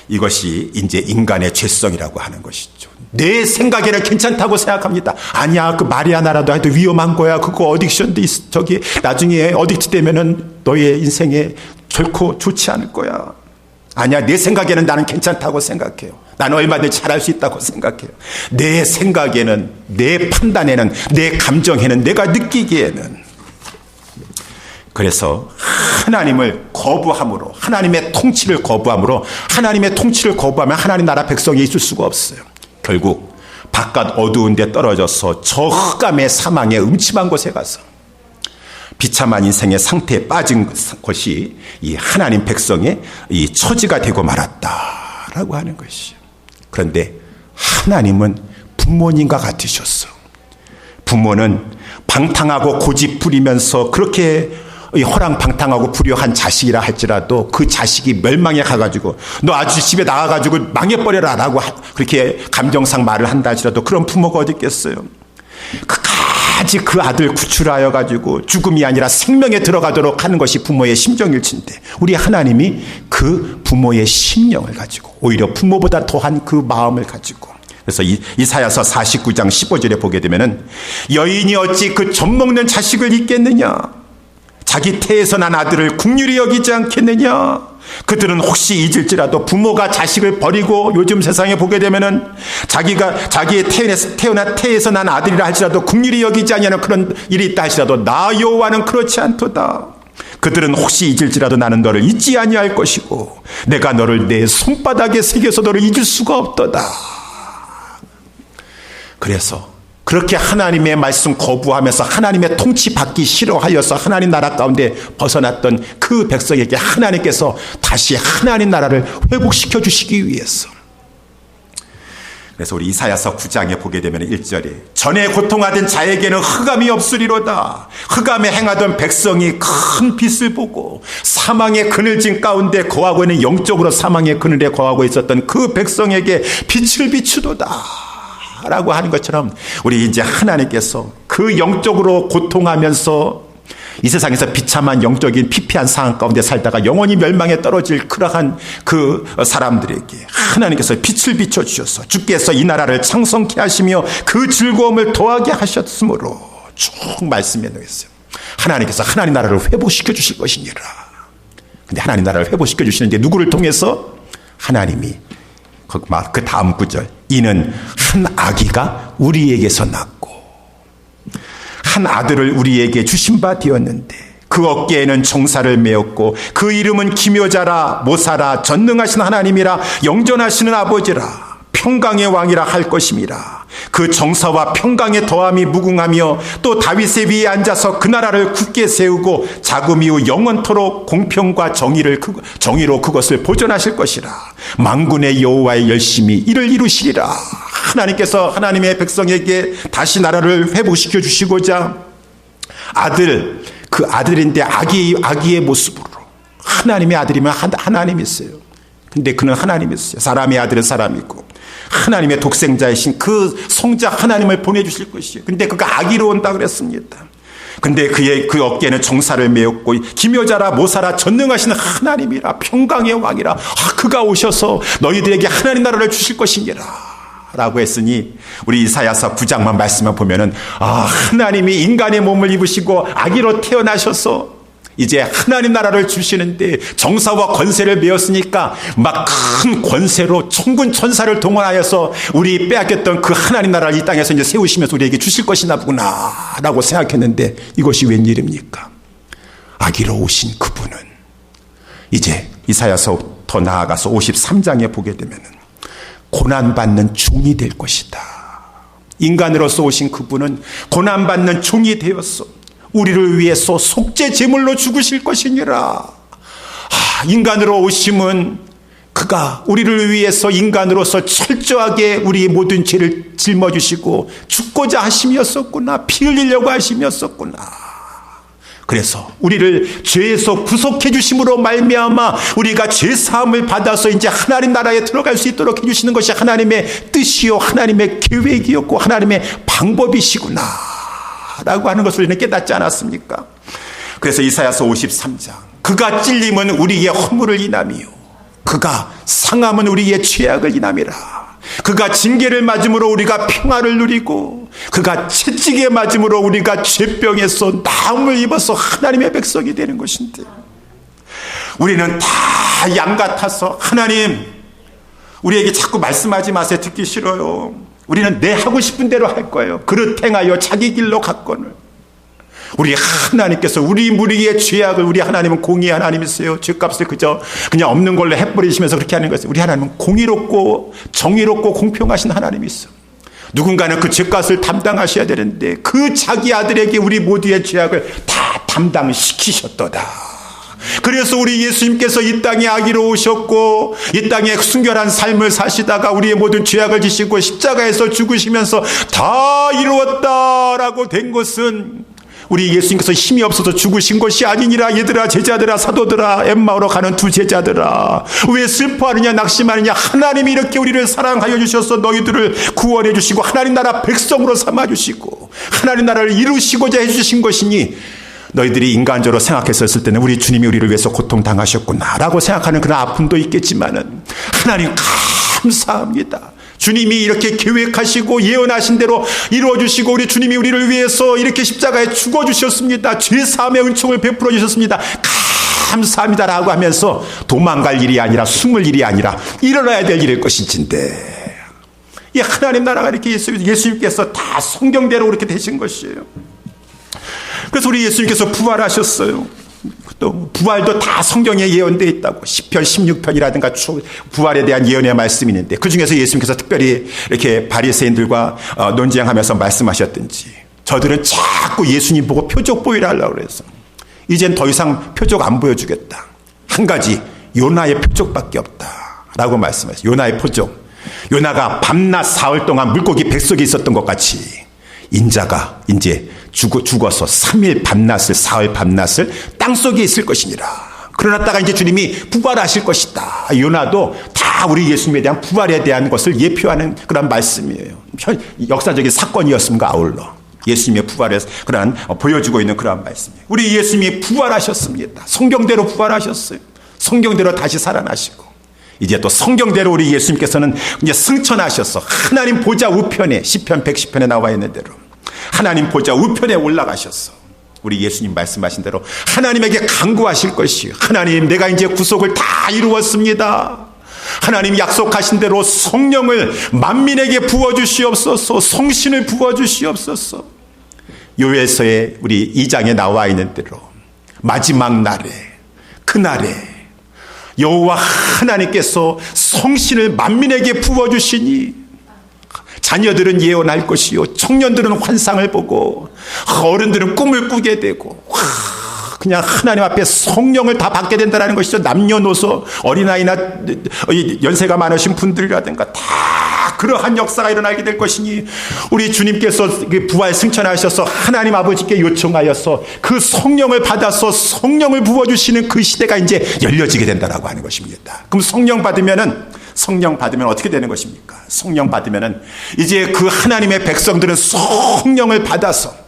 Speaker 1: 이것이 이제 인간의 죄성이라고 하는 것이죠. 내 생각에는 괜찮다고 생각합니다. 아니야, 그 마리아 나라도 해도 위험한 거야. 그거 어딕션도 저기 나중에 어딕트 되면은 너의 인생에 결코 좋지 않을 거야. 아니야, 내 생각에는 나는 괜찮다고 생각해요. 나는 얼마든지 잘할 수 있다고 생각해요. 내 생각에는, 내 판단에는, 내 감정에는, 내가 느끼기에는. 그래서 하나님을 거부함으로, 하나님의 통치를 거부함으로, 하나님의 통치를 거부하면 하나님 나라 백성이 있을 수가 없어요. 결국 바깥 어두운 데 떨어져서 저 흑암의 사망의 음침한 곳에 가서 비참한 인생의 상태에 빠진 것이 이 하나님 백성의 이 처지가 되고 말았다라고 하는 것이에요. 그런데 하나님은 부모님과 같으셨어. 부모는 방탕하고 고집 부리면서 그렇게 허랑방탕하고 불효한 자식이라 할지라도 그 자식이 멸망에 가가지고 너 아주 집에 나가가지고 망해버려라 라고 그렇게 감정상 말을 한다 할지라도 그런 부모가 어디 있겠어요. 끝까지 그 아들 구출하여 가지고 죽음이 아니라 생명에 들어가도록 하는 것이 부모의 심정일진데, 우리 하나님이 그 부모의 심령을 가지고 오히려 부모보다 더한 그 마음을 가지고, 그래서 이사야서 49장 15절에 보게 되면은 여인이 어찌 그 젖먹는 자식을 잊겠느냐, 자기 태에서 난 아들을 긍휼히 여기지 않겠느냐. 그들은 혹시 잊을지라도 부모가 자식을 버리고 요즘 세상에 보게 되면은 자기의 태에서 난 아들이라 할지라도 긍휼히 여기지 아니하는 그런 일이 있다 할지라도 나 여호와는 그렇지 않도다. 그들은 혹시 잊을지라도 나는 너를 잊지 아니할 것이고 내가 너를 내 손바닥에 새겨서 너를 잊을 수가 없도다. 그래서 그렇게 하나님의 말씀 거부하면서 하나님의 통치 받기 싫어하여서 하나님 나라 가운데 벗어났던 그 백성에게 하나님께서 다시 하나님 나라를 회복시켜 주시기 위해서, 그래서 우리 이사야서 9장에 보게 되면 1절에 전에 고통하던 자에게는 흑암이 없으리로다. 흑암에 행하던 백성이 큰 빛을 보고 사망의 그늘진 가운데 거하고 있는, 영적으로 사망의 그늘에 거하고 있었던 그 백성에게 빛을 비추도다 라고 하는 것처럼, 우리 이제 하나님께서 그 영적으로 고통하면서 이 세상에서 비참한 영적인 피폐한 상황 가운데 살다가 영원히 멸망에 떨어질 그러한 그 사람들에게 하나님께서 빛을 비춰주셔서 주께서 이 나라를 창성케 하시며 그 즐거움을 더하게 하셨으므로 쭉 말씀해 놓으셨어요. 하나님께서 하나님 나라를 회복시켜 주실 것이니라. 근데 하나님 나라를 회복시켜 주시는데 누구를 통해서? 하나님이 그 다음 구절, 이는 한 아기가 우리에게서 낳고 한 아들을 우리에게 주신 바 되었는데 그 어깨에는 정사를 메었고 그 이름은 기묘자라, 모사라, 전능하신 하나님이라, 영전하시는 아버지라, 평강의 왕이라 할 것임이라. 그 정사와 평강의 더함이 무궁하며 또 다윗의 위에 앉아서 그 나라를 굳게 세우고 자금 이후 영원토록 공평과 정의로 그것을 보존하실 것이라. 만군의 여호와의 열심히 이를 이루시리라. 하나님께서 하나님의 백성에게 다시 나라를 회복시켜 주시고자 아들, 그 아들인데 아기의 모습으로 하나님의 아들이면 하나님이 있어요. 근데 그는 하나님이 있어요. 사람의 아들은 사람이고 하나님의 독생자이신 그 성자 하나님을 보내주실 것이에요. 근데 그가 아기로 온다 그랬습니다. 근데 그 어깨에는 정사를 메었고 기묘자라 모사라 전능하신 하나님이라 평강의 왕이라 그가 오셔서 너희들에게 하나님 나라를 주실 것이니라 라고 했으니 우리 이사야서 9장만 말씀만 보면은 하나님이 인간의 몸을 입으시고 아기로 태어나셔서 이제 하나님 나라를 주시는데 정사와 권세를 메었으니까 막 큰 권세로 천군 천사를 동원하여서 우리 빼앗겼던 그 하나님 나라를 이 땅에서 이제 세우시면서 우리에게 주실 것이나 보구나 라고 생각했는데 이것이 웬일입니까? 아기로 오신 그분은 이제 이사야서 더 나아가서 53장에 보게 되면은 고난받는 종이 될 것이다. 인간으로서 오신 그분은 고난받는 종이 되었어. 우리를 위해서 속죄 제물로 죽으실 것이니라. 인간으로 오심은 그가 우리를 위해서 인간으로서 철저하게 우리의 모든 죄를 짊어주시고 죽고자 하심이었었구나. 피 흘리려고 하심이었었구나. 그래서 우리를 죄에서 구속해 주심으로 말미암아 우리가 죄 사함을 받아서 이제 하나님 나라에 들어갈 수 있도록 해주시는 것이 하나님의 뜻이요 하나님의 계획이었고 하나님의 방법이시구나 라고 하는 것을 우리는 깨닫지 않았습니까? 그래서 이사야서 53장 그가 찔림은 우리의 허물을 인함이요 그가 상함은 우리의 죄악을 인함이라. 그가 징계를 맞음으로 우리가 평화를 누리고 그가 채찍에 맞음으로 우리가 죄병에서 나음을 입어서 하나님의 백성이 되는 것인데 우리는 다 양 같아서 하나님 우리에게 자꾸 말씀하지 마세요. 듣기 싫어요. 우리는 내 하고 싶은 대로 할 거예요. 그릇 행하여 자기 길로 갔거늘. 우리 하나님께서 우리 무리의 죄악을 우리 하나님은 공의의 하나님이세요. 죄값을 그냥 없는 걸로 해버리시면서 그렇게 하는 것이에요. 우리 하나님은 공의롭고 정의롭고 공평하신 하나님이세요. 누군가는 그 죄값을 담당하셔야 되는데 그 자기 아들에게 우리 모두의 죄악을 다 담당시키셨도다. 그래서 우리 예수님께서 이 땅에 아기로 오셨고 이 땅에 순결한 삶을 사시다가 우리의 모든 죄악을 지시고 십자가에서 죽으시면서 다 이루었다라고 된 것은 우리 예수님께서 힘이 없어서 죽으신 것이 아니니라. 얘들아 제자들아 사도들아 엠마오로 가는 두 제자들아 왜 슬퍼하느냐 낙심하느냐. 하나님이 이렇게 우리를 사랑하여 주셔서 너희들을 구원해 주시고 하나님 나라 백성으로 삼아 주시고 하나님 나라를 이루시고자 해주신 것이니 너희들이 인간적으로 생각했었을 때는 우리 주님이 우리를 위해서 고통당하셨구나 라고 생각하는 그런 아픔도 있겠지만은 하나님 감사합니다. 주님이 이렇게 계획하시고 예언하신 대로 이루어주시고 우리 주님이 우리를 위해서 이렇게 십자가에 죽어주셨습니다. 죄사함의 은총을 베풀어 주셨습니다. 감사합니다 라고 하면서 도망갈 일이 아니라 숨을 일이 아니라 일어나야 될 일일 것인데 이 하나님 나라가 이렇게 예수님께서 다 성경대로 그렇게 되신 것이에요. 그래서 우리 예수님께서 부활하셨어요. 또 부활도 다 성경에 예언되어 있다고. 시편 16편이라든가 부활에 대한 예언의 말씀이 있는데 그중에서 예수님께서 특별히 이렇게 바리새인들과 논쟁하면서 말씀하셨든지 저들은 자꾸 예수님 보고 표적 보이라 하려고 그래서 이젠 더 이상 표적 안 보여주겠다. 한 가지 요나의 표적밖에 없다라고 말씀하셨어요. 요나의 표적. 요나가 밤낮 사흘 동안 물고기 뱃속에 있었던 것 같이 인자가 이제 죽어서 3일 밤낮을 사흘 밤낮을 땅속에 있을 것이니라. 그러났다가 이제 주님이 부활하실 것이다. 요나도 다 우리 예수님에 대한 부활에 대한 것을 예표하는 그런 말씀이에요. 역사적인 사건이었음과 아울러 예수님의 부활에 그런 보여주고 있는 그런 말씀이에요. 우리 예수님이 부활하셨습니다. 성경대로 부활하셨어요. 성경대로 다시 살아나시고 이제 또 성경대로 우리 예수님께서는 이제 승천하셔서 하나님 보좌 우편에 시편 110편에 나와 있는 대로 하나님 보좌 우편에 올라가셨어. 우리 예수님 말씀하신 대로 하나님에게 간구하실 것이요. 하나님 내가 이제 구속을 다 이루었습니다. 하나님 약속하신 대로 성령을 만민에게 부어주시옵소서. 성신을 부어주시옵소서. 요엘서에 우리 2장에 나와 있는 대로 마지막 날에 그날에 여호와 하나님께서 성신을 만민에게 부어주시니 자녀들은 예언할 것이요 청년들은 환상을 보고 어른들은 꿈을 꾸게 되고 그냥 하나님 앞에 성령을 다 받게 된다는 것이죠. 남녀노소 어린아이나 연세가 많으신 분들이라든가 다 그러한 역사가 일어나게 될 것이니 우리 주님께서 부활 승천하셔서 하나님 아버지께 요청하여서 그 성령을 받아서 성령을 부어주시는 그 시대가 이제 열려지게 된다라고 하는 것입니다. 그럼 성령 받으면 어떻게 되는 것입니까? 성령 받으면은 이제 그 하나님의 백성들은 성령을 받아서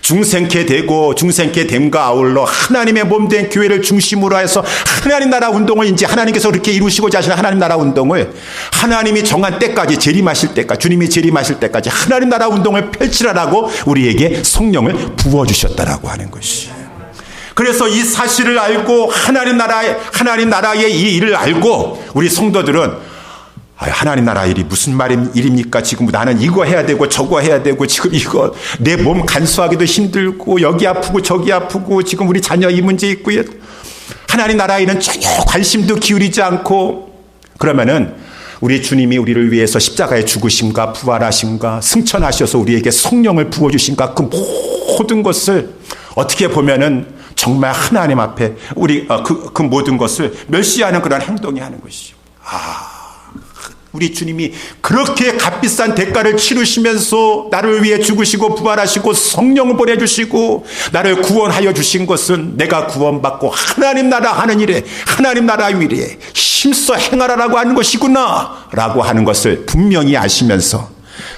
Speaker 1: 중생케 되고 중생케 됨과 아울러 하나님의 몸된 교회를 중심으로 해서 하나님 나라 운동을 이제 하나님께서 그렇게 이루시고자 하시는 하나님 나라 운동을 하나님이 정한 때까지 재림하실 때까지 주님이 재림하실 때까지 하나님 나라 운동을 펼치라라고 우리에게 성령을 부어주셨다라고 하는 것이에요. 그래서 이 사실을 알고 하나님 나라의 이 일을 알고 우리 성도들은 하나님 나라 일이 무슨 일입니까? 지금 나는 이거 해야 되고 저거 해야 되고 지금 이거 내 몸 간수하기도 힘들고 여기 아프고 저기 아프고 지금 우리 자녀 이 문제 있고요. 하나님 나라 일은 전혀 관심도 기울이지 않고 그러면은 우리 주님이 우리를 위해서 십자가에 죽으심과 부활하심과 승천하셔서 우리에게 성령을 부어주심과 그 모든 것을 어떻게 보면은 정말 하나님 앞에 우리 그 모든 것을 멸시하는 그런 행동이 하는 것이죠. 우리 주님이 그렇게 값비싼 대가를 치르시면서 나를 위해 죽으시고 부활하시고 성령을 보내주시고 나를 구원하여 주신 것은 내가 구원받고 하나님 나라 하는 일에 하나님 나라 일에 힘써 행하라라고 하는 것이구나 라고 하는 것을 분명히 아시면서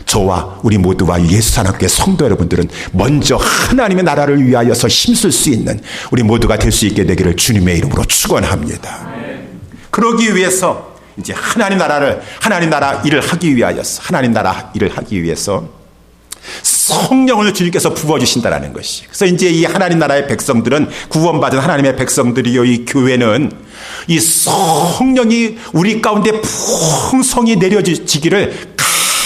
Speaker 1: 저와 우리 모두와 예수사랑교회 성도 여러분들은 먼저 하나님의 나라를 위하여서 힘쓸 수 있는 우리 모두가 될 수 있게 되기를 주님의 이름으로 축원합니다. 그러기 위해서 이제 하나님 나라 일을 하기 위해서 성령을 주님께서 부어주신다라는 것이. 그래서 이제 이 하나님 나라의 백성들은 구원받은 하나님의 백성들이요, 이 교회는 이 성령이 우리 가운데 풍성히 내려지기를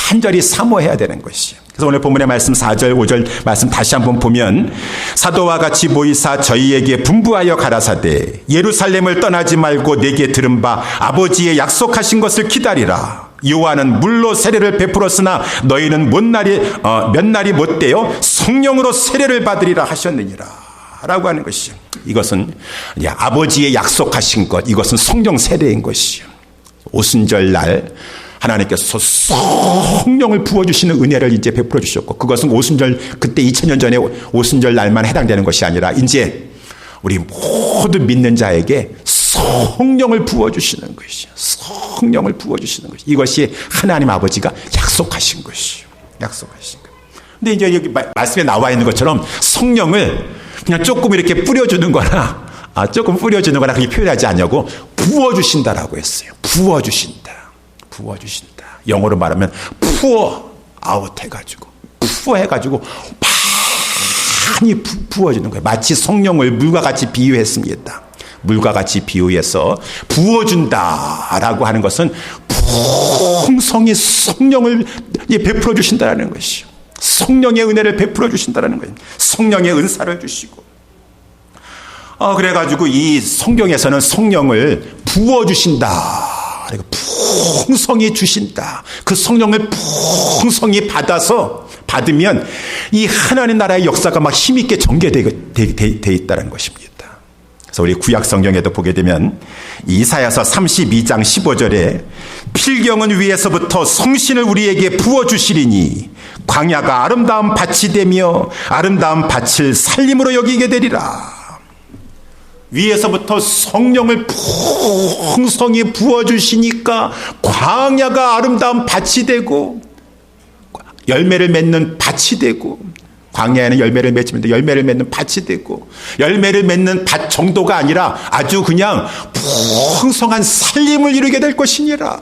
Speaker 1: 간절히 사모해야 되는 것이에요. 그래서 오늘 본문의 말씀 4절 5절 말씀 다시 한번 보면 사도와 같이 모이사 저희에게 분부하여 가라사대 예루살렘을 떠나지 말고 내게 들은 바 아버지의 약속하신 것을 기다리라. 요한은 물로 세례를 베풀었으나 너희는 몇 날이 못되어 성령으로 세례를 받으리라 하셨느니라 라고 하는 것이죠. 이것은 아버지의 약속하신 것, 이것은 성령 세례인 것이죠. 오순절 날 하나님께서 성령을 부어주시는 은혜를 이제 베풀어 주셨고, 그것은 오순절, 그때 2000년 전에 오순절 날만 해당되는 것이 아니라 이제 우리 모든 믿는 자에게 성령을 부어주시는 것이요. 성령을 부어주시는 것이. 이것이 하나님 아버지가 약속하신 것이요. 약속하신 것. 근데 이제 여기 말씀에 나와 있는 것처럼 성령을 그냥 조금 이렇게 뿌려주는 거나, 그렇게 표현하지 않냐고, 부어주신다라고 했어요. 부어주신다. 영어로 말하면 pour out 해가지고 많이 부어주는 거예요. 마치 성령을 물과 같이 비유했습니다. 물과 같이 비유해서 부어준다라고 하는 것은 풍성히 성령을 베풀어 주신다는 것이죠. 성령의 은혜를 베풀어 주신다는 거예요. 성령의 은사를 주시고. 그래가지고 이 성경에서는 성령을 부어주신다. 풍성히 주신다. 그 성령을 풍성히 받으면 이 하나님 나라의 역사가 막 힘있게 전개되어 있다는 것입니다. 그래서 우리 구약 성경에도 보게 되면 이사야서 32장 15절에 필경은 위에서부터 성신을 우리에게 부어주시리니 광야가 아름다운 밭이 되며 아름다운 밭을 살림으로 여기게 되리라. 위에서부터 성령을 풍성히 부어주시니까 광야가 아름다운 밭이 되고 열매를 맺는 밭이 되고, 광야에는 열매를 맺으면 열매를 맺는 밭이 되고, 열매를 맺는 밭 정도가 아니라 아주 그냥 풍성한 살림을 이루게 될 것이니라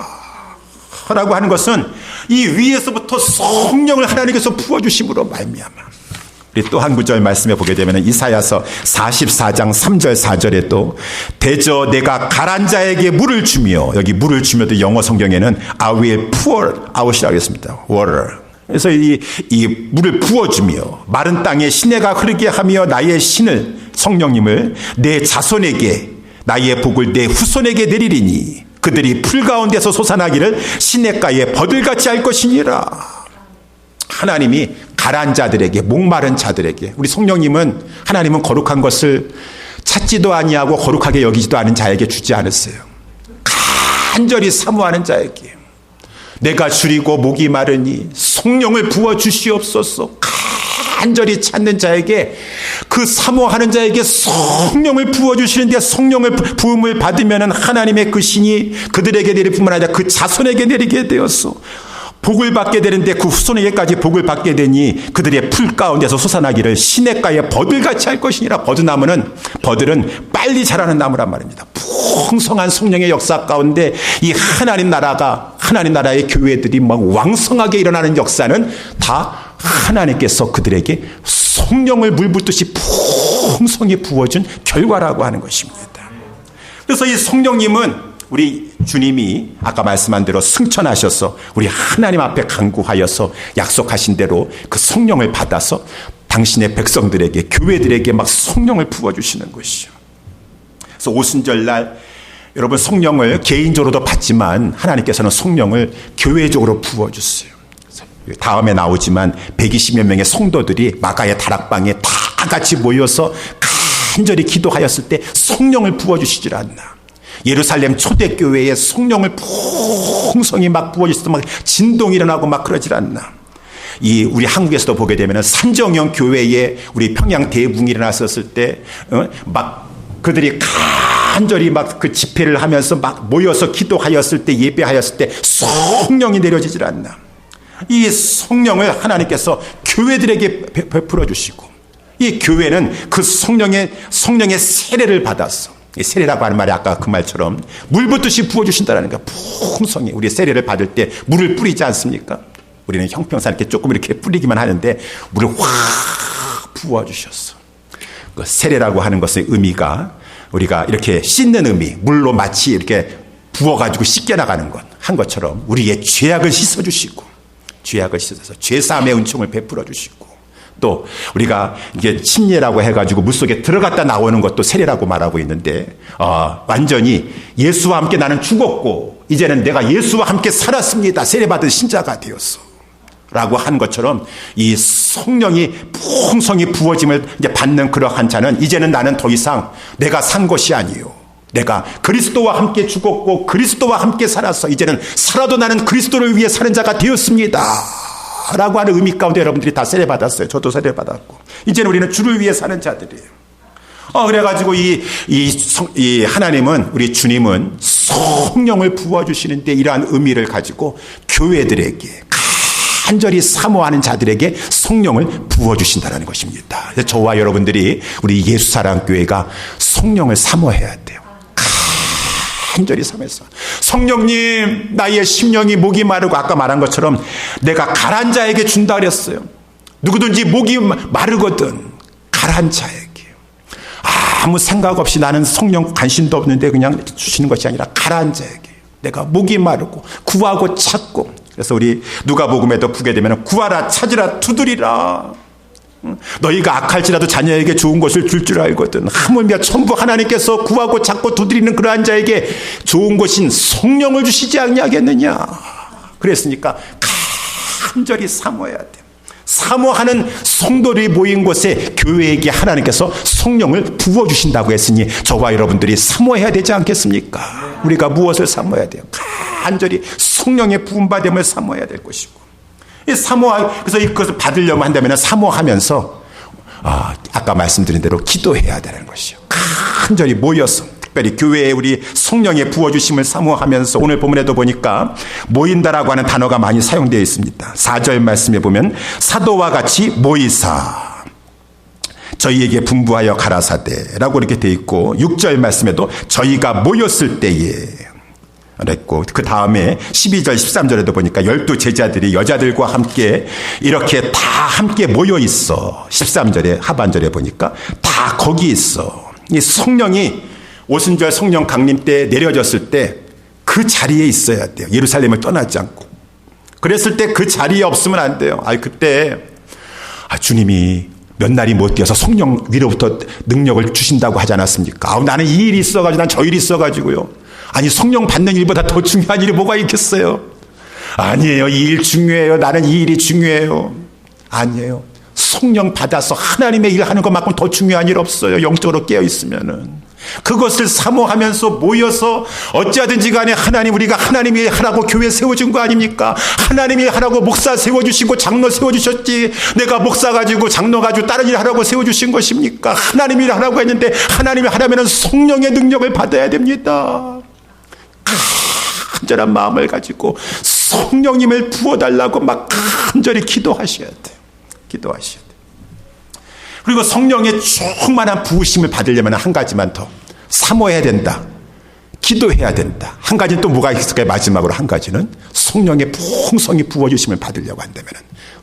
Speaker 1: 라고 하는 것은 이 위에서부터 성령을 하나님께서 부어주심으로 말미암아. 우리 또 한 구절 말씀해 보게 되면 이사야서 44장 3절 4절에 또 대저 내가 가란 자에게 물을 주며, 여기 물을 주며도 영어 성경에는 I will pour out이라고 했습니다. water. 그래서 이 물을 부어주며 마른 땅에 시내가 흐르게 하며 나의 신을, 성령님을 내 자손에게, 나의 복을 내 후손에게 내리리니 그들이 풀 가운데서 솟아나기를 시냇가에 버들같이 할 것이니라. 하나님이 가라앉은 자들에게, 목마른 자들에게, 우리 성령님은, 하나님은 거룩한 것을 찾지도 아니하고 거룩하게 여기지도 않은 자에게 주지 않았어요. 간절히 사모하는 자에게. 내가 주리고 목이 마르니 성령을 부어주시옵소서. 간절히 찾는 자에게, 그 사모하는 자에게 성령을 부어주시는데, 성령을 부음을 받으면 하나님의 그 신이 그들에게 내릴 뿐만 아니라 그 자손에게 내리게 되었어. 복을 받게 되는데 그 후손에게까지 복을 받게 되니 그들의 풀 가운데서 솟아나기를 시냇가에 버들같이 할 것이니라. 버들은 빨리 자라는 나무란 말입니다. 풍성한 성령의 역사 가운데 이 하나님 나라의 교회들이 막 왕성하게 일어나는 역사는 다 하나님께서 그들에게 성령을 물붓듯이 풍성히 부어준 결과라고 하는 것입니다. 그래서 이 성령님은 우리 주님이 아까 말씀한 대로 승천하셔서 우리 하나님 앞에 간구하여서 약속하신 대로 그 성령을 받아서 당신의 백성들에게, 교회들에게 막 성령을 부어주시는 것이죠. 그래서 오순절날 여러분 성령을 개인적으로도 받지만 하나님께서는 성령을 교회적으로 부어주세요. 다음에 나오지만 120여 명의 성도들이 마가의 다락방에 다 같이 모여서 간절히 기도하였을 때 성령을 부어주시질 않나. 예루살렘 초대교회에 성령을 풍성히 막 부어주셔서 막 진동이 일어나고 막 그러질 않나. 우리 한국에서도 보게 되면 산정형 교회에 우리 평양 대붕이 일어났었을 때 막 그들이 간절히 막 그 집회를 하면서 막 모여서 기도하였을 때, 예배하였을 때 성령이 내려지질 않나. 이 성령을 하나님께서 교회들에게 베풀어 주시고, 이 교회는 그 성령의 세례를 받았어. 이 세례라고 하는 말이 아까 그 말처럼 물 붓듯이 부어주신다는 거야. 풍성히. 우리 세례를 받을 때 물을 뿌리지 않습니까? 우리는 형평상 이렇게 조금 이렇게 뿌리기만 하는데 물을 확 부어주셨어. 그 세례라고 하는 것의 의미가 우리가 이렇게 씻는 의미, 물로 마치 이렇게 부어가지고 씻겨나가는 것 한 것처럼 우리의 죄악을 씻어주시고, 죄악을 씻어서 죄사함의 은총을 베풀어 주시고, 또 우리가 이게 침례라고 해가지고 물속에 들어갔다 나오는 것도 세례라고 말하고 있는데, 완전히 예수와 함께 나는 죽었고 이제는 내가 예수와 함께 살았습니다. 세례받은 신자가 되었어 라고 한 것처럼 이 성령이 풍성히 부어짐을 이제 받는 그러한 자는 이제는 나는 더 이상 내가 산 것이 아니요, 내가 그리스도와 함께 죽었고 그리스도와 함께 살았어. 이제는 살아도 나는 그리스도를 위해 사는 자가 되었습니다 라고 하는 의미 가운데 여러분들이 다 세례받았어요. 저도 세례받았고 이제는 우리는 주를 위해 사는 자들이에요. 그래가지고 이 하나님은, 우리 주님은 성령을 부어주시는데 이러한 의미를 가지고 교회들에게, 간절히 사모하는 자들에게 성령을 부어주신다는 것입니다. 그래서 저와 여러분들이 우리 예수사랑교회가 성령을 사모해야 돼요. 간절히 사모해서, 성령님 나의 심령이 목이 마르고, 아까 말한 것처럼 내가 가라앉은 자에게 준다 그랬어요. 누구든지 목이 마르거든 가라앉은 자에게, 아무 생각 없이 나는 성령 관심도 없는데 그냥 주시는 것이 아니라 가라앉은 자에게 내가 목이 마르고 구하고 찾고, 그래서 우리 누가복음에도 보게 되면 구하라 찾으라 두드리라. 너희가 악할지라도 자녀에게 좋은 것을 줄 줄 알거든. 하물며 전부 하나님께서 구하고 찾고 두드리는 그러한 자에게 좋은 것인 성령을 주시지 아니하겠느냐. 그랬으니까 간절히 사모해야 돼. 사모하는 성도들이 모인 곳에 교회에게 하나님께서 성령을 부어주신다고 했으니 저와 여러분들이 사모해야 되지 않겠습니까? 우리가 무엇을 사모해야 돼요? 간절히 성령의 부음받음을 사모해야 될 것이고, 그래서 이것을 받으려고 한다면 사모하면서 아까 말씀드린 대로 기도해야 되는 것이요. 간절히 모여서, 특별히 교회에 우리 성령의 부어주심을 사모하면서, 오늘 본문에도 보니까 모인다라고 하는 단어가 많이 사용되어 있습니다. 4절 말씀에 보면 사도와 같이 모이사 저희에게 분부하여 가라사대라고 이렇게 되어 있고, 6절 말씀에도 저희가 모였을 때에 그랬고, 그 다음에 12절 13절에도 보니까 12 제자들이 여자들과 함께 이렇게 다 함께 모여 있어. 13절에 하반절에 보니까 다 거기 있어. 이 성령이 오순절 성령 강림 때 내려졌을 때 그 자리에 있어야 돼요. 예루살렘을 떠나지 않고. 그랬을 때 그 자리에 없으면 안 돼요. 그때 주님이 몇 날이 못 뛰어서 성령 위로부터 능력을 주신다고 하지 않았습니까? 나는 이 일이 있어가지고, 난 저 일이 있어가지고요. 아니, 성령 받는 일보다 더 중요한 일이 뭐가 있겠어요? 아니에요. 이 일 중요해요. 나는 이 일이 중요해요. 아니에요. 성령 받아서 하나님의 일 하는 것만큼 더 중요한 일 없어요. 영적으로 깨어 있으면은. 그것을 사모하면서 모여서 어찌하든지 간에 하나님, 우리가 하나님이 하라고 교회 세워준 거 아닙니까? 하나님이 하라고 목사 세워주시고 장로 세워주셨지. 내가 목사 가지고 장로 가지고 다른 일 하라고 세워주신 것입니까? 하나님이 하라고 했는데 하나님이 하려면 성령의 능력을 받아야 됩니다. 간절한 마음을 가지고 성령님을 부어달라고 막 간절히 기도하셔야 돼요. 기도하셔야 돼요. 그리고 성령의 충만한 부으심을 받으려면 한 가지만 더 사모해야 된다. 기도해야 된다. 한 가지는 또 뭐가 있을까요? 마지막으로 한 가지는 성령의 풍성히 부어주심을 받으려고 한다면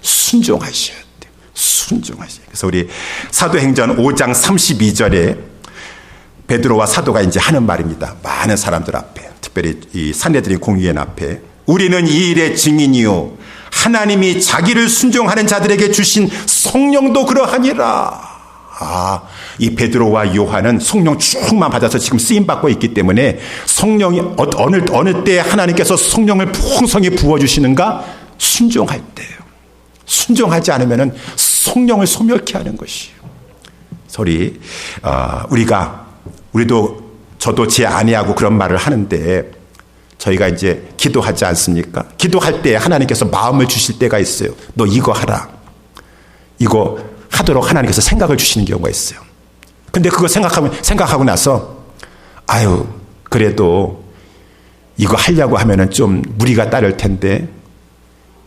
Speaker 1: 순종하셔야 돼요. 순종하셔야 돼요. 그래서 우리 사도행전 5장 32절에 베드로와 사도가 이제 하는 말입니다. 많은 사람들 앞에, 특별히 이 산헤드린 공의회 앞에, 우리는 이 일의 증인이요 하나님이 자기를 순종하는 자들에게 주신 성령도 그러하니라. 이 베드로와 요한은 성령 충만 받아서 지금 쓰임받고 있기 때문에 성령이 어느 때 하나님께서 성령을 풍성히 부어주시는가? 순종할 때예요. 순종하지 않으면 성령을 소멸케 하는 것이에요. 우리도 저도 제 아내하고 그런 말을 하는데, 저희가 이제 기도하지 않습니까? 기도할 때 하나님께서 마음을 주실 때가 있어요. 너 이거 하라. 이거 하도록 하나님께서 생각을 주시는 경우가 있어요. 근데 그거 생각하고 나서, 그래도 이거 하려고 하면은 좀 무리가 따를 텐데,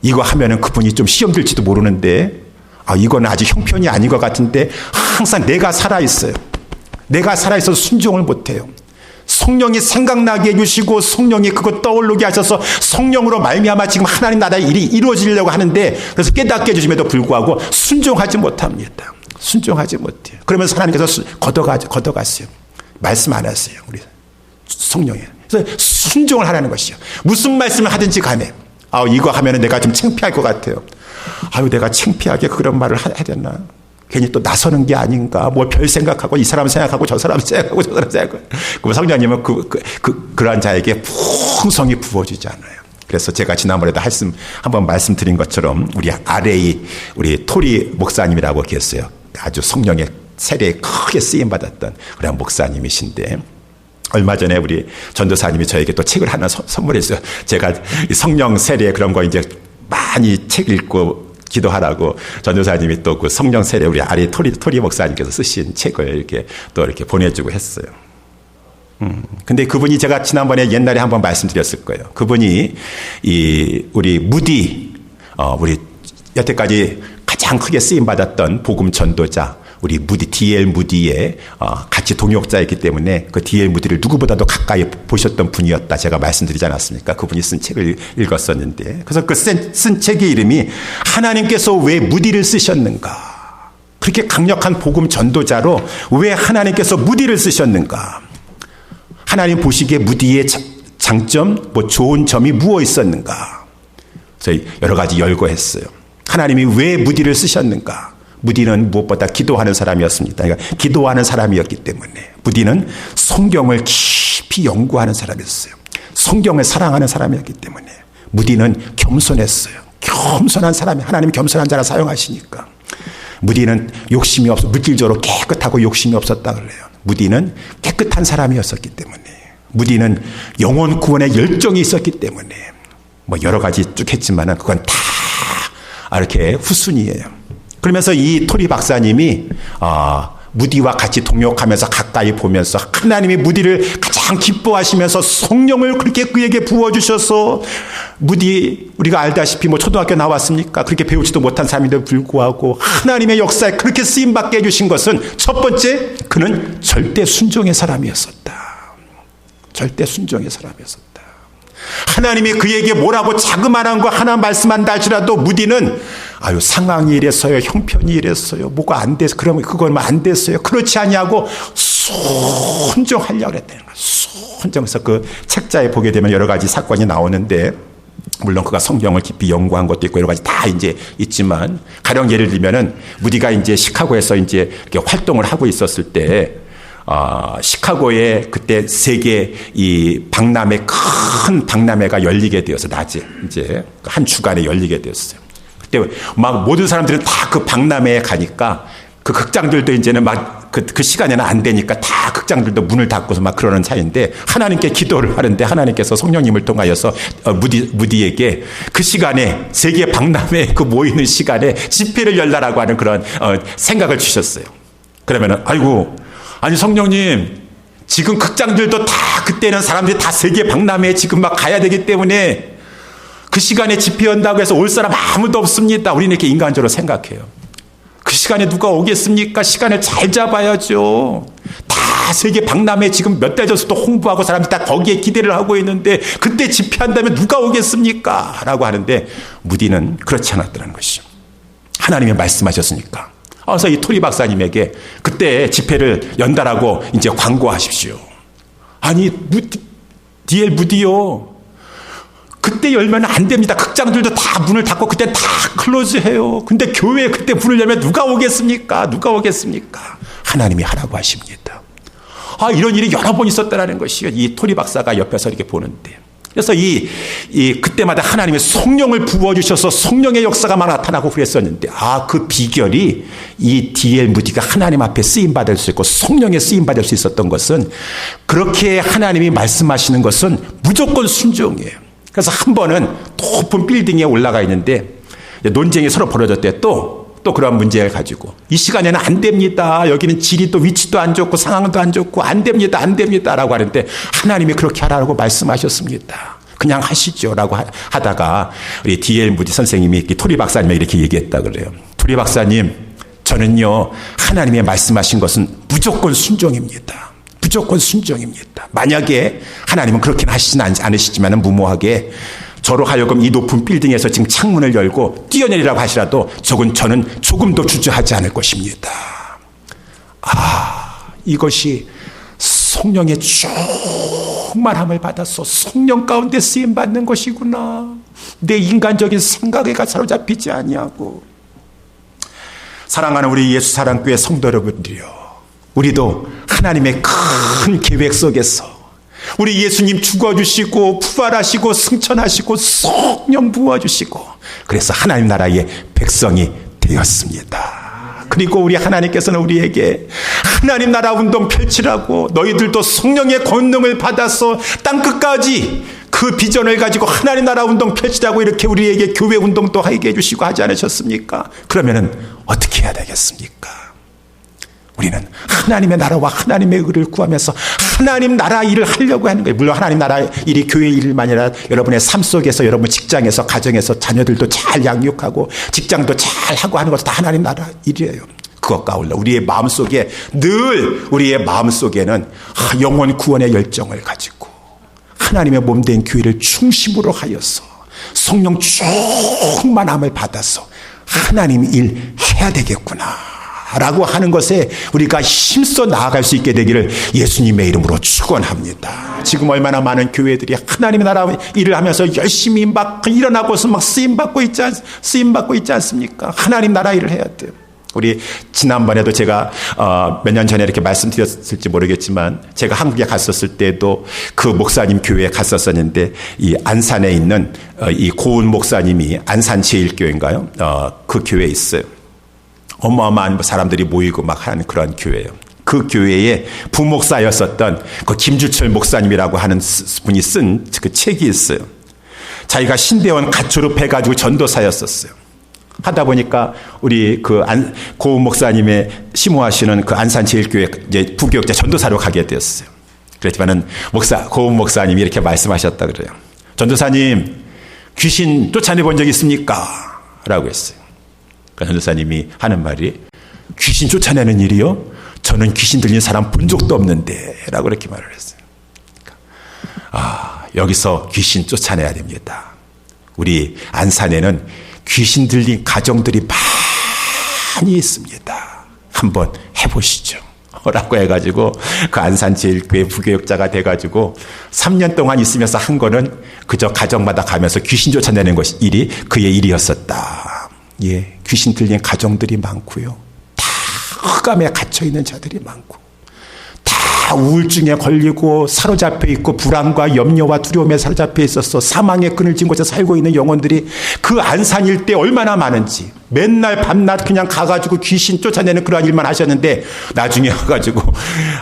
Speaker 1: 이거 하면은 그분이 좀 시험 들지도 모르는데, 이건 아직 형편이 아닌 것 같은데, 항상 내가 살아있어요. 내가 살아있어서 순종을 못해요. 성령이 생각나게 해주시고 성령이 그거 떠오르게 하셔서 성령으로 말미암아 지금 하나님 나라의 일이 이루어지려고 하는데, 그래서 깨닫게 해주심에도 불구하고 순종하지 못합니다. 순종하지 못해요. 그러면서 하나님께서 걷어가세요. 말씀 안 하세요. 우리 성령이. 그래서 순종을 하라는 것이요. 무슨 말씀을 하든지 간에, 이거 하면은 내가 좀 창피할 것 같아요. 내가 창피하게 그런 말을 해야 되나? 괜히 또 나서는 게 아닌가? 뭐 별 생각하고 이 사람 생각하고 저 사람 생각하고 저 사람 생각하고. 그럼 성령님은 그러한 자에게 풍성히 부어주지 않아요. 그래서 제가 지난번에도 한번 말씀드린 것처럼 우리 토리 목사님이라고 계세요. 아주 성령의 세례에 크게 쓰임 받았던 그런 목사님이신데, 얼마 전에 우리 전도사님이 저에게 또 책을 하나 선물했어요. 제가 성령 세례 그런 거 이제 많이 책 읽고 기도하라고 전도사님이 또 그 성령 세례 우리 토리 목사님께서 쓰신 책을 이렇게 보내주고 했어요. 근데 그분이 제가 지난번에 옛날에 한번 말씀드렸을 거예요. 그분이 우리 무디, 우리 여태까지 가장 크게 쓰임 받았던 복음 전도자, 우리 D.L. 무디의 같이 동역자이기 때문에 그 D.L. 무디를 누구보다도 가까이 보셨던 분이었다 제가 말씀드리지 않았습니까? 그분이 쓴 책을 읽었었는데, 그래서 그 쓴 책의 이름이 하나님께서 왜 무디를 쓰셨는가? 그렇게 강력한 복음 전도자로 왜 하나님께서 무디를 쓰셨는가? 하나님 보시기에 무디의 장점, 좋은 점이 무엇 있었는가? 그래서 여러 가지 열거했어요. 하나님이 왜 무디를 쓰셨는가? 무디는 무엇보다 기도하는 사람이었습니다. 그러니까 기도하는 사람이었기 때문에, 무디는 성경을 깊이 연구하는 사람이었어요. 성경을 사랑하는 사람이었기 때문에 무디는 겸손했어요. 겸손한 사람이, 하나님이 겸손한 자라 사용하시니까. 무디는 욕심이 없어, 물질적으로 깨끗하고 욕심이 없었다 그래요. 무디는 깨끗한 사람이었었기 때문에, 무디는 영혼 구원에 열정이 있었기 때문에, 여러 가지 쭉 했지만은 그건 다 이렇게 후순위예요. 그러면서 이 토리 박사님이 무디와 같이 동역하면서 가까이 보면서 하나님이 무디를 가장 기뻐하시면서 성령을 그렇게 그에게 부어주셔서, 무디 우리가 알다시피 초등학교 나왔습니까? 그렇게 배우지도 못한 사람인데도 불구하고 하나님의 역사에 그렇게 쓰임받게 해주신 것은, 첫 번째, 그는 절대 순종의 사람이었었다. 절대 순종의 사람이었었다. 하나님이 그에게 뭐라고 자그마한 거 하나 말씀한다 할지라도 무디는 상황이 이랬어요, 형편이 이랬어요, 뭐가 안 돼서, 그러면 그건 안 됐어요, 그렇지 아니하고 순종하려고 그랬다는 거예요. 순종해서 그 책자에 보게 되면 여러 가지 사건이 나오는데, 물론 그가 성경을 깊이 연구한 것도 있고 여러 가지 다 이제 있지만, 가령 예를 들면은 무디가 이제 시카고에서 이제 이렇게 활동을 하고 있었을 때, 시카고에 그때 세계 큰 박람회가 열리게 되어서, 낮에 이제 한 주간에 열리게 되었어요. 그때 막 모든 사람들은 다 그 박람회에 가니까 그 극장들도 이제는 막 그 시간에는 안 되니까 다 극장들도 문을 닫고서 막 그러는 사이인데 하나님께 기도를 하는데 하나님께서 성령님을 통하여서 무디에게 그 시간에 세계 박람회 그 모이는 시간에 집회를 열라라고 하는 그런 생각을 주셨어요. 그러면은 아니 성령님 지금 극장들도 다 그때는 사람들이 다 세계 박람회에 지금 막 가야 되기 때문에 그 시간에 집회 연다고 해서 올 사람 아무도 없습니다. 우리는 이렇게 인간적으로 생각해요. 그 시간에 누가 오겠습니까? 시간을 잘 잡아야죠. 다 세계 박람회 지금 몇 달 전부터 홍보하고 사람들이 다 거기에 기대를 하고 있는데 그때 집회한다면 누가 오겠습니까? 라고 하는데 무디는 그렇지 않았다는 것이죠. 하나님이 말씀하셨으니까. 그래서 이 토리 박사님에게 그때 집회를 연다라고 이제 광고하십시오. 아니 디엘 무디요. 그때 열면 안 됩니다. 극장들도 다 문을 닫고 그때 다 클로즈해요. 근데 교회에 그때 문을 열면 누가 오겠습니까? 누가 오겠습니까? 하나님이 하라고 하십니다. 이런 일이 여러 번 있었다라는 것이요. 이 토리 박사가 옆에서 이렇게 보는데. 그래서 그때마다 하나님의 성령을 부어주셔서 성령의 역사가 막 나타나고 그랬었는데, 그 비결이 이 D.L. 무디가 하나님 앞에 쓰임받을 수 있고 성령에 쓰임받을 수 있었던 것은 그렇게 하나님이 말씀하시는 것은 무조건 순종이에요. 그래서 한 번은 높은 빌딩에 올라가 있는데 논쟁이 서로 벌어졌대. 또 그런 문제를 가지고 이 시간에는 안 됩니다. 여기는 질이 또 위치도 안 좋고 상황도 안 좋고 안 됩니다 라고 하는데 하나님이 그렇게 하라고 말씀하셨습니다. 그냥 하시죠 라고 하다가 우리 D.L. 무디 선생님이 토리 박사님에게 이렇게 얘기했다 그래요. 토리 박사님, 저는요 하나님의 말씀하신 것은 무조건 순종입니다. 무조건 순종입니다. 만약에 하나님은 그렇게는 하시지는 않으시지만 무모하게 저로 하여금 이 높은 빌딩에서 지금 창문을 열고 뛰어내리라고 하시라도 저는 조금도 주저하지 않을 것입니다. 이것이 성령의 충만함을 받아서 성령 가운데 쓰임받는 것이구나. 내 인간적인 생각에 사로잡히지 아니하고. 사랑하는 우리 예수 사랑교회 성도 여러분들이요, 우리도 하나님의 큰 계획 속에서 우리 예수님 죽어주시고 부활하시고 승천하시고 성령 부어주시고 그래서 하나님 나라의 백성이 되었습니다. 그리고 우리 하나님께서는 우리에게 하나님 나라 운동 펼치라고 너희들도 성령의 권능을 받아서 땅끝까지 그 비전을 가지고 하나님 나라 운동 펼치라고 이렇게 우리에게 교회 운동도 하게 해주시고 하지 않으셨습니까? 그러면은 어떻게 해야 되겠습니까? 우리는 하나님의 나라와 하나님의 의를 구하면서 하나님 나라 일을 하려고 하는 거예요. 물론 하나님 나라 일이 교회 일만 아니라 여러분의 삶 속에서, 여러분 직장에서, 가정에서 자녀들도 잘 양육하고 직장도 잘 하고 하는 것도 다 하나님 나라 일이에요. 그것과 아울러 우리의 마음속에 늘 우리의 마음속에는 영혼 구원의 열정을 가지고 하나님의 몸된 교회를 중심으로 하여서 성령 충만함을 받아서 하나님 일 해야 되겠구나 라고 하는 것에 우리가 힘써 나아갈 수 있게 되기를 예수님의 이름으로 축원합니다. 지금 얼마나 많은 교회들이 하나님의 나라 일을 하면서 열심히 막 일어나고서 막 쓰임받고 있지 않습니까? 하나님 나라 일을 해야 돼요. 우리 지난번에도 제가 몇 년 전에 이렇게 말씀드렸을지 모르겠지만 제가 한국에 갔었을 때도 그 목사님 교회에 갔었었는데 이 안산에 있는 이 고은 목사님이 안산제일교회인가요? 그 교회에 있어요. 어마어마한 사람들이 모이고 막 하는 그런 교회예요. 그 교회에 부목사였었던 그 김주철 목사님이라고 하는 분이 쓴 그 책이 있어요. 자기가 신대원 갓 졸업해가지고 전도사였었어요. 하다 보니까 우리 고은 목사님의 심호하시는 그 안산제일교회 이제 부교육자 전도사로 가게 되었어요. 그렇지만은 고은 목사님이 이렇게 말씀하셨다 그래요. 전도사님, 귀신 쫓아내본 적 있습니까? 라고 했어요. 그 전도사님이 하는 말이 귀신 쫓아내는 일이요? 저는 귀신 들린 사람 본 적도 없는데 라고 이렇게 말을 했어요. 여기서 귀신 쫓아내야 됩니다. 우리 안산에는 귀신 들린 가정들이 많이 있습니다. 한번 해보시죠 라고 해가지고 그 안산제일교회 부교육자가 돼가지고 3년 동안 있으면서 한 거는 그저 가정마다 가면서 귀신 쫓아내는 일이 그의 일이었었다. 예, 귀신 들린 가정들이 많고요. 다 흑암에 갇혀있는 자들이 많고 다 다 우울증에 걸리고 사로잡혀 있고 불안과 염려와 두려움에 사로잡혀 있었어. 사망의 끈을 쥔 곳에 살고 있는 영혼들이 그 안산 일대 얼마나 많은지 맨날 밤낮 그냥 가가지고 귀신 쫓아내는 그러한 일만 하셨는데 나중에 와가지고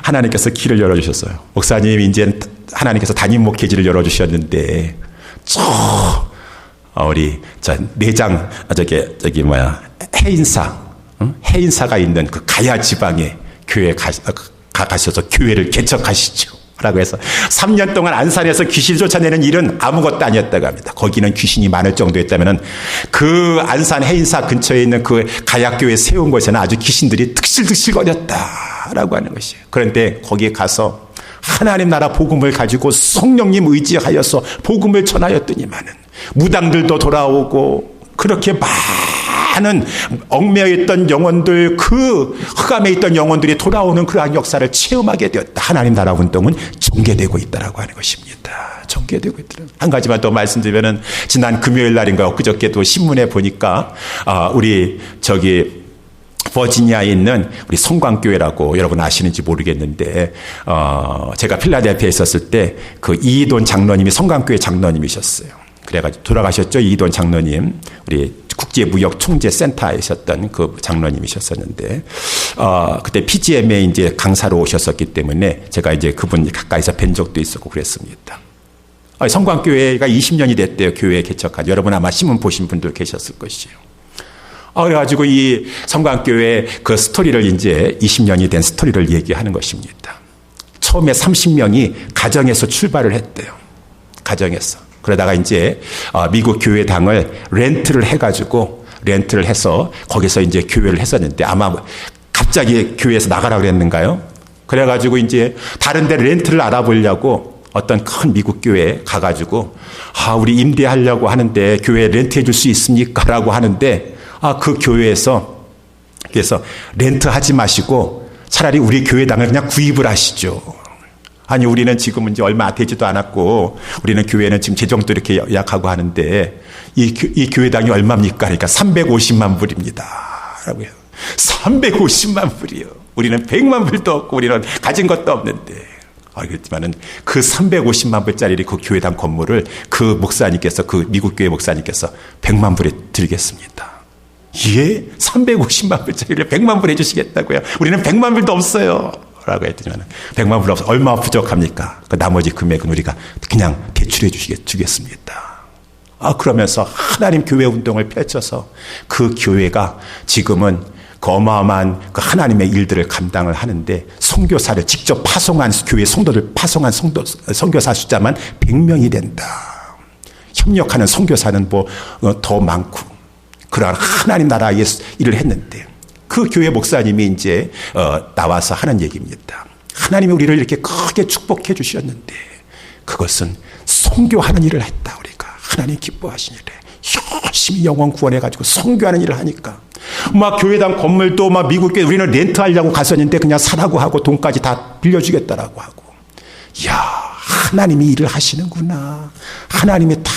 Speaker 1: 하나님께서 길을 열어주셨어요. 목사님 이제 하나님께서 담임 목회지를 열어주셨는데 우리 내장 해인사가 있는 그 가야 지방에 교회에 가셔서 교회를 개척하시죠. 라고 해서 3년 동안 안산에서 귀신 쫓아내는 일은 아무것도 아니었다고 합니다. 거기는 귀신이 많을 정도였다면 그 안산 해인사 근처에 있는 그 가야교회 세운 곳에는 아주 귀신들이 득실득실거렸다라고 하는 것이에요. 그런데 거기에 가서 하나님 나라 복음을 가지고 성령님 의지하여서 복음을 전하였더니만은 무당들도 돌아오고 그렇게 많은 얽매여 있던 영혼들, 그 흑암에 있던 영혼들이 돌아오는 그러한 역사를 체험하게 되었다. 하나님 나라 운동은 전개되고 있다라고 하는 것입니다. 전개되고 있더라. 한 가지만 더 말씀드리면은 지난 금요일 날인가 엊그저께도 신문에 보니까 우리 버지니아에 있는 우리 성광교회라고 여러분 아시는지 모르겠는데 제가 필라델피아에 있었을 때 그 이돈 장로님이 성광교회 장로님이셨어요. 그래가지고 돌아가셨죠. 이돈 장로님. 우리 국제무역총재센터에 있었던 그 장로님이셨었는데, 그때 PGM에 이제 강사로 오셨었기 때문에 제가 이제 그분 가까이서 뵌 적도 있었고 그랬습니다. 성광교회가 20년이 됐대요. 교회 개척한. 여러분 아마 신문 보신 분들 계셨을 것이에요. 그래가지고 이 성광교회 그 스토리를 이제 20년이 된 스토리를 얘기하는 것입니다. 처음에 30명이 가정에서 출발을 했대요. 가정에서. 그러다가 이제 미국 교회당을 렌트를 해서 거기서 이제 교회를 했었는데 아마 갑자기 교회에서 나가라고 그랬는가요? 그래가지고 이제 다른 데 렌트를 알아보려고 어떤 큰 미국 교회에 가가지고 우리 임대하려고 하는데 교회 렌트해 줄 수 있습니까? 라고 하는데 그 교회에서 그래서 렌트하지 마시고 차라리 우리 교회당을 그냥 구입을 하시죠. 아니 우리는 지금 이제 얼마 되지도 않았고 우리는 교회는 지금 재정도 이렇게 약하고 하는데 이 교회당이 얼마입니까? 그러니까 350만 불입니다. 라고 해요. 350만 불이요. 우리는 100만 불도 없고 우리는 가진 것도 없는데. 그렇지만은 그 350만 불짜리 그 교회당 건물을 그 목사님께서 그 미국 교회 목사님께서 100만 불에 드리겠습니다. 예? 350만 불짜리를 100만 불 해주시겠다고요? 우리는 100만 불도 없어요. 라고 했더니 100만 불 없어. 얼마 부족합니까? 그 나머지 금액은 우리가 그냥 대출해 주겠습니다. 그러면서 하나님 교회 운동을 펼쳐서 그 교회가 지금은 그 어마어마한 그 하나님의 일들을 감당을 하는데 선교사를 직접 파송한 교회 성도들 파송한 선교사 숫자만 100명이 된다. 협력하는 선교사는 더 많고 그러한 하나님 나라의 일을 했는데 그 교회 목사님이 이제 나와서 하는 얘기입니다. 하나님이 우리를 이렇게 크게 축복해 주셨는데 그것은 선교하는 일을 했다. 우리가 하나님 기뻐하신 일에 열심히 영혼 구원해가지고 선교하는 일을 하니까 막 교회당 건물도 막 미국 교회 우리는 렌트하려고 갔었는데 그냥 사라고 하고 돈까지 다 빌려주겠다라고 하고 이야 하나님이 일을 하시는구나. 하나님이 다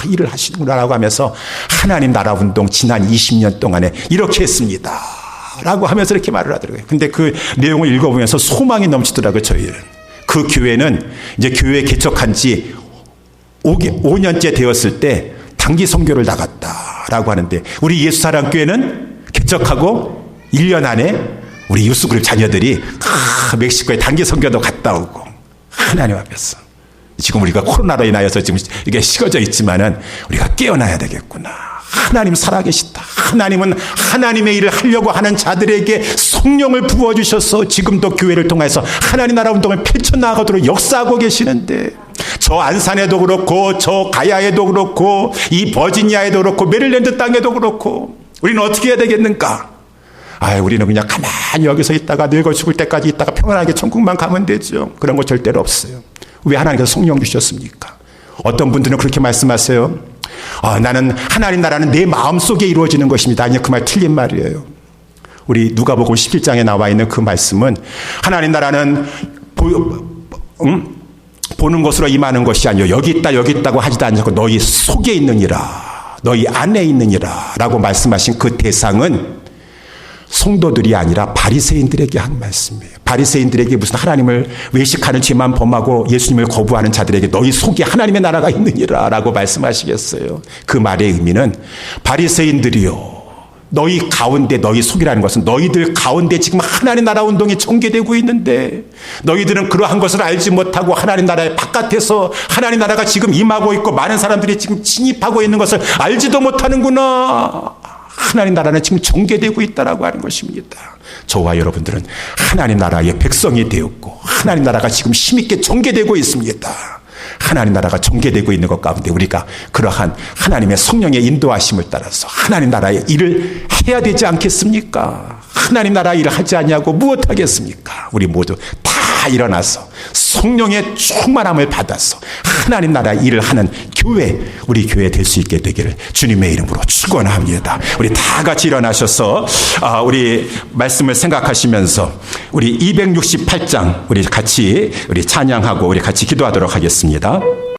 Speaker 1: 일을 하시는구나라고 하면서 하나님 나라 운동 지난 20년 동안에 이렇게 했습니다. 라고 하면서 이렇게 말을 하더라고요. 근데 그 내용을 읽어보면서 소망이 넘치더라고요, 저희는. 그 교회는 이제 교회 개척한 지 5년째 되었을 때 단기 선교를 나갔다라고 하는데 우리 예수사랑교회는 개척하고 1년 안에 우리 유스그룹 자녀들이 멕시코에 단기 선교도 갔다 오고 하나님 앞에서 지금 우리가 코로나로 인하여서 지금 이게 식어져 있지만은 우리가 깨어나야 되겠구나. 하나님 살아계시다. 하나님은 하나님의 일을 하려고 하는 자들에게 성령을 부어주셔서 지금도 교회를 통해서 하나님 나라 운동을 펼쳐나가도록 역사하고 계시는데 저 안산에도 그렇고 저 가야에도 그렇고 이 버지니아에도 그렇고 메릴랜드 땅에도 그렇고 우리는 어떻게 해야 되겠는가? 우리는 그냥 가만히 여기서 있다가 늙어 죽을 때까지 있다가 평안하게 천국만 가면 되죠. 그런 거 절대로 없어요. 왜 하나님께서 성령 주셨습니까? 어떤 분들은 그렇게 말씀하세요. 나는 하나님 나라는 내 마음속에 이루어지는 것입니다. 아니요, 그 말 틀린 말이에요. 우리 누가복음 11장에 나와 있는 그 말씀은 하나님 나라는 보는 것으로 임하는 것이 아니요 여기 있다고 하지도 않고 너희 속에 있느니라. 너희 안에 있느니라 라고 말씀하신 그 대상은 성도들이 아니라 바리새인들에게 한 말씀이에요. 바리새인들에게 무슨 하나님을 외식하는 죄만 범하고 예수님을 거부하는 자들에게 너희 속에 하나님의 나라가 있느니라 라고 말씀하시겠어요. 그 말의 의미는 바리새인들이요, 너희 가운데, 너희 속이라는 것은 너희들 가운데 지금 하나님 나라 운동이 전개되고 있는데 너희들은 그러한 것을 알지 못하고 하나님 나라의 바깥에서 하나님 나라가 지금 임하고 있고 많은 사람들이 지금 진입하고 있는 것을 알지도 못하는구나. 하나님 나라는 지금 전개되고 있다라고 하는 것입니다. 저와 여러분들은 하나님 나라의 백성이 되었고 하나님 나라가 지금 힘있게 전개되고 있습니다. 하나님 나라가 전개되고 있는 것 가운데 우리가 그러한 하나님의 성령의 인도하심을 따라서 하나님 나라의 일을 해야 되지 않겠습니까? 하나님 나라 일을 하지 않냐고 무엇하겠습니까? 우리 모두 다 일어나서 성령의 충만함을 받아서 하나님 나라 일을 하는 교회, 우리 교회 될 수 있게 되기를 주님의 이름으로 축원합니다. 우리 다 같이 일어나셔서 우리 말씀을 생각하시면서 우리 268장 우리 같이 찬양하고 우리 같이 기도하도록 하겠습니다.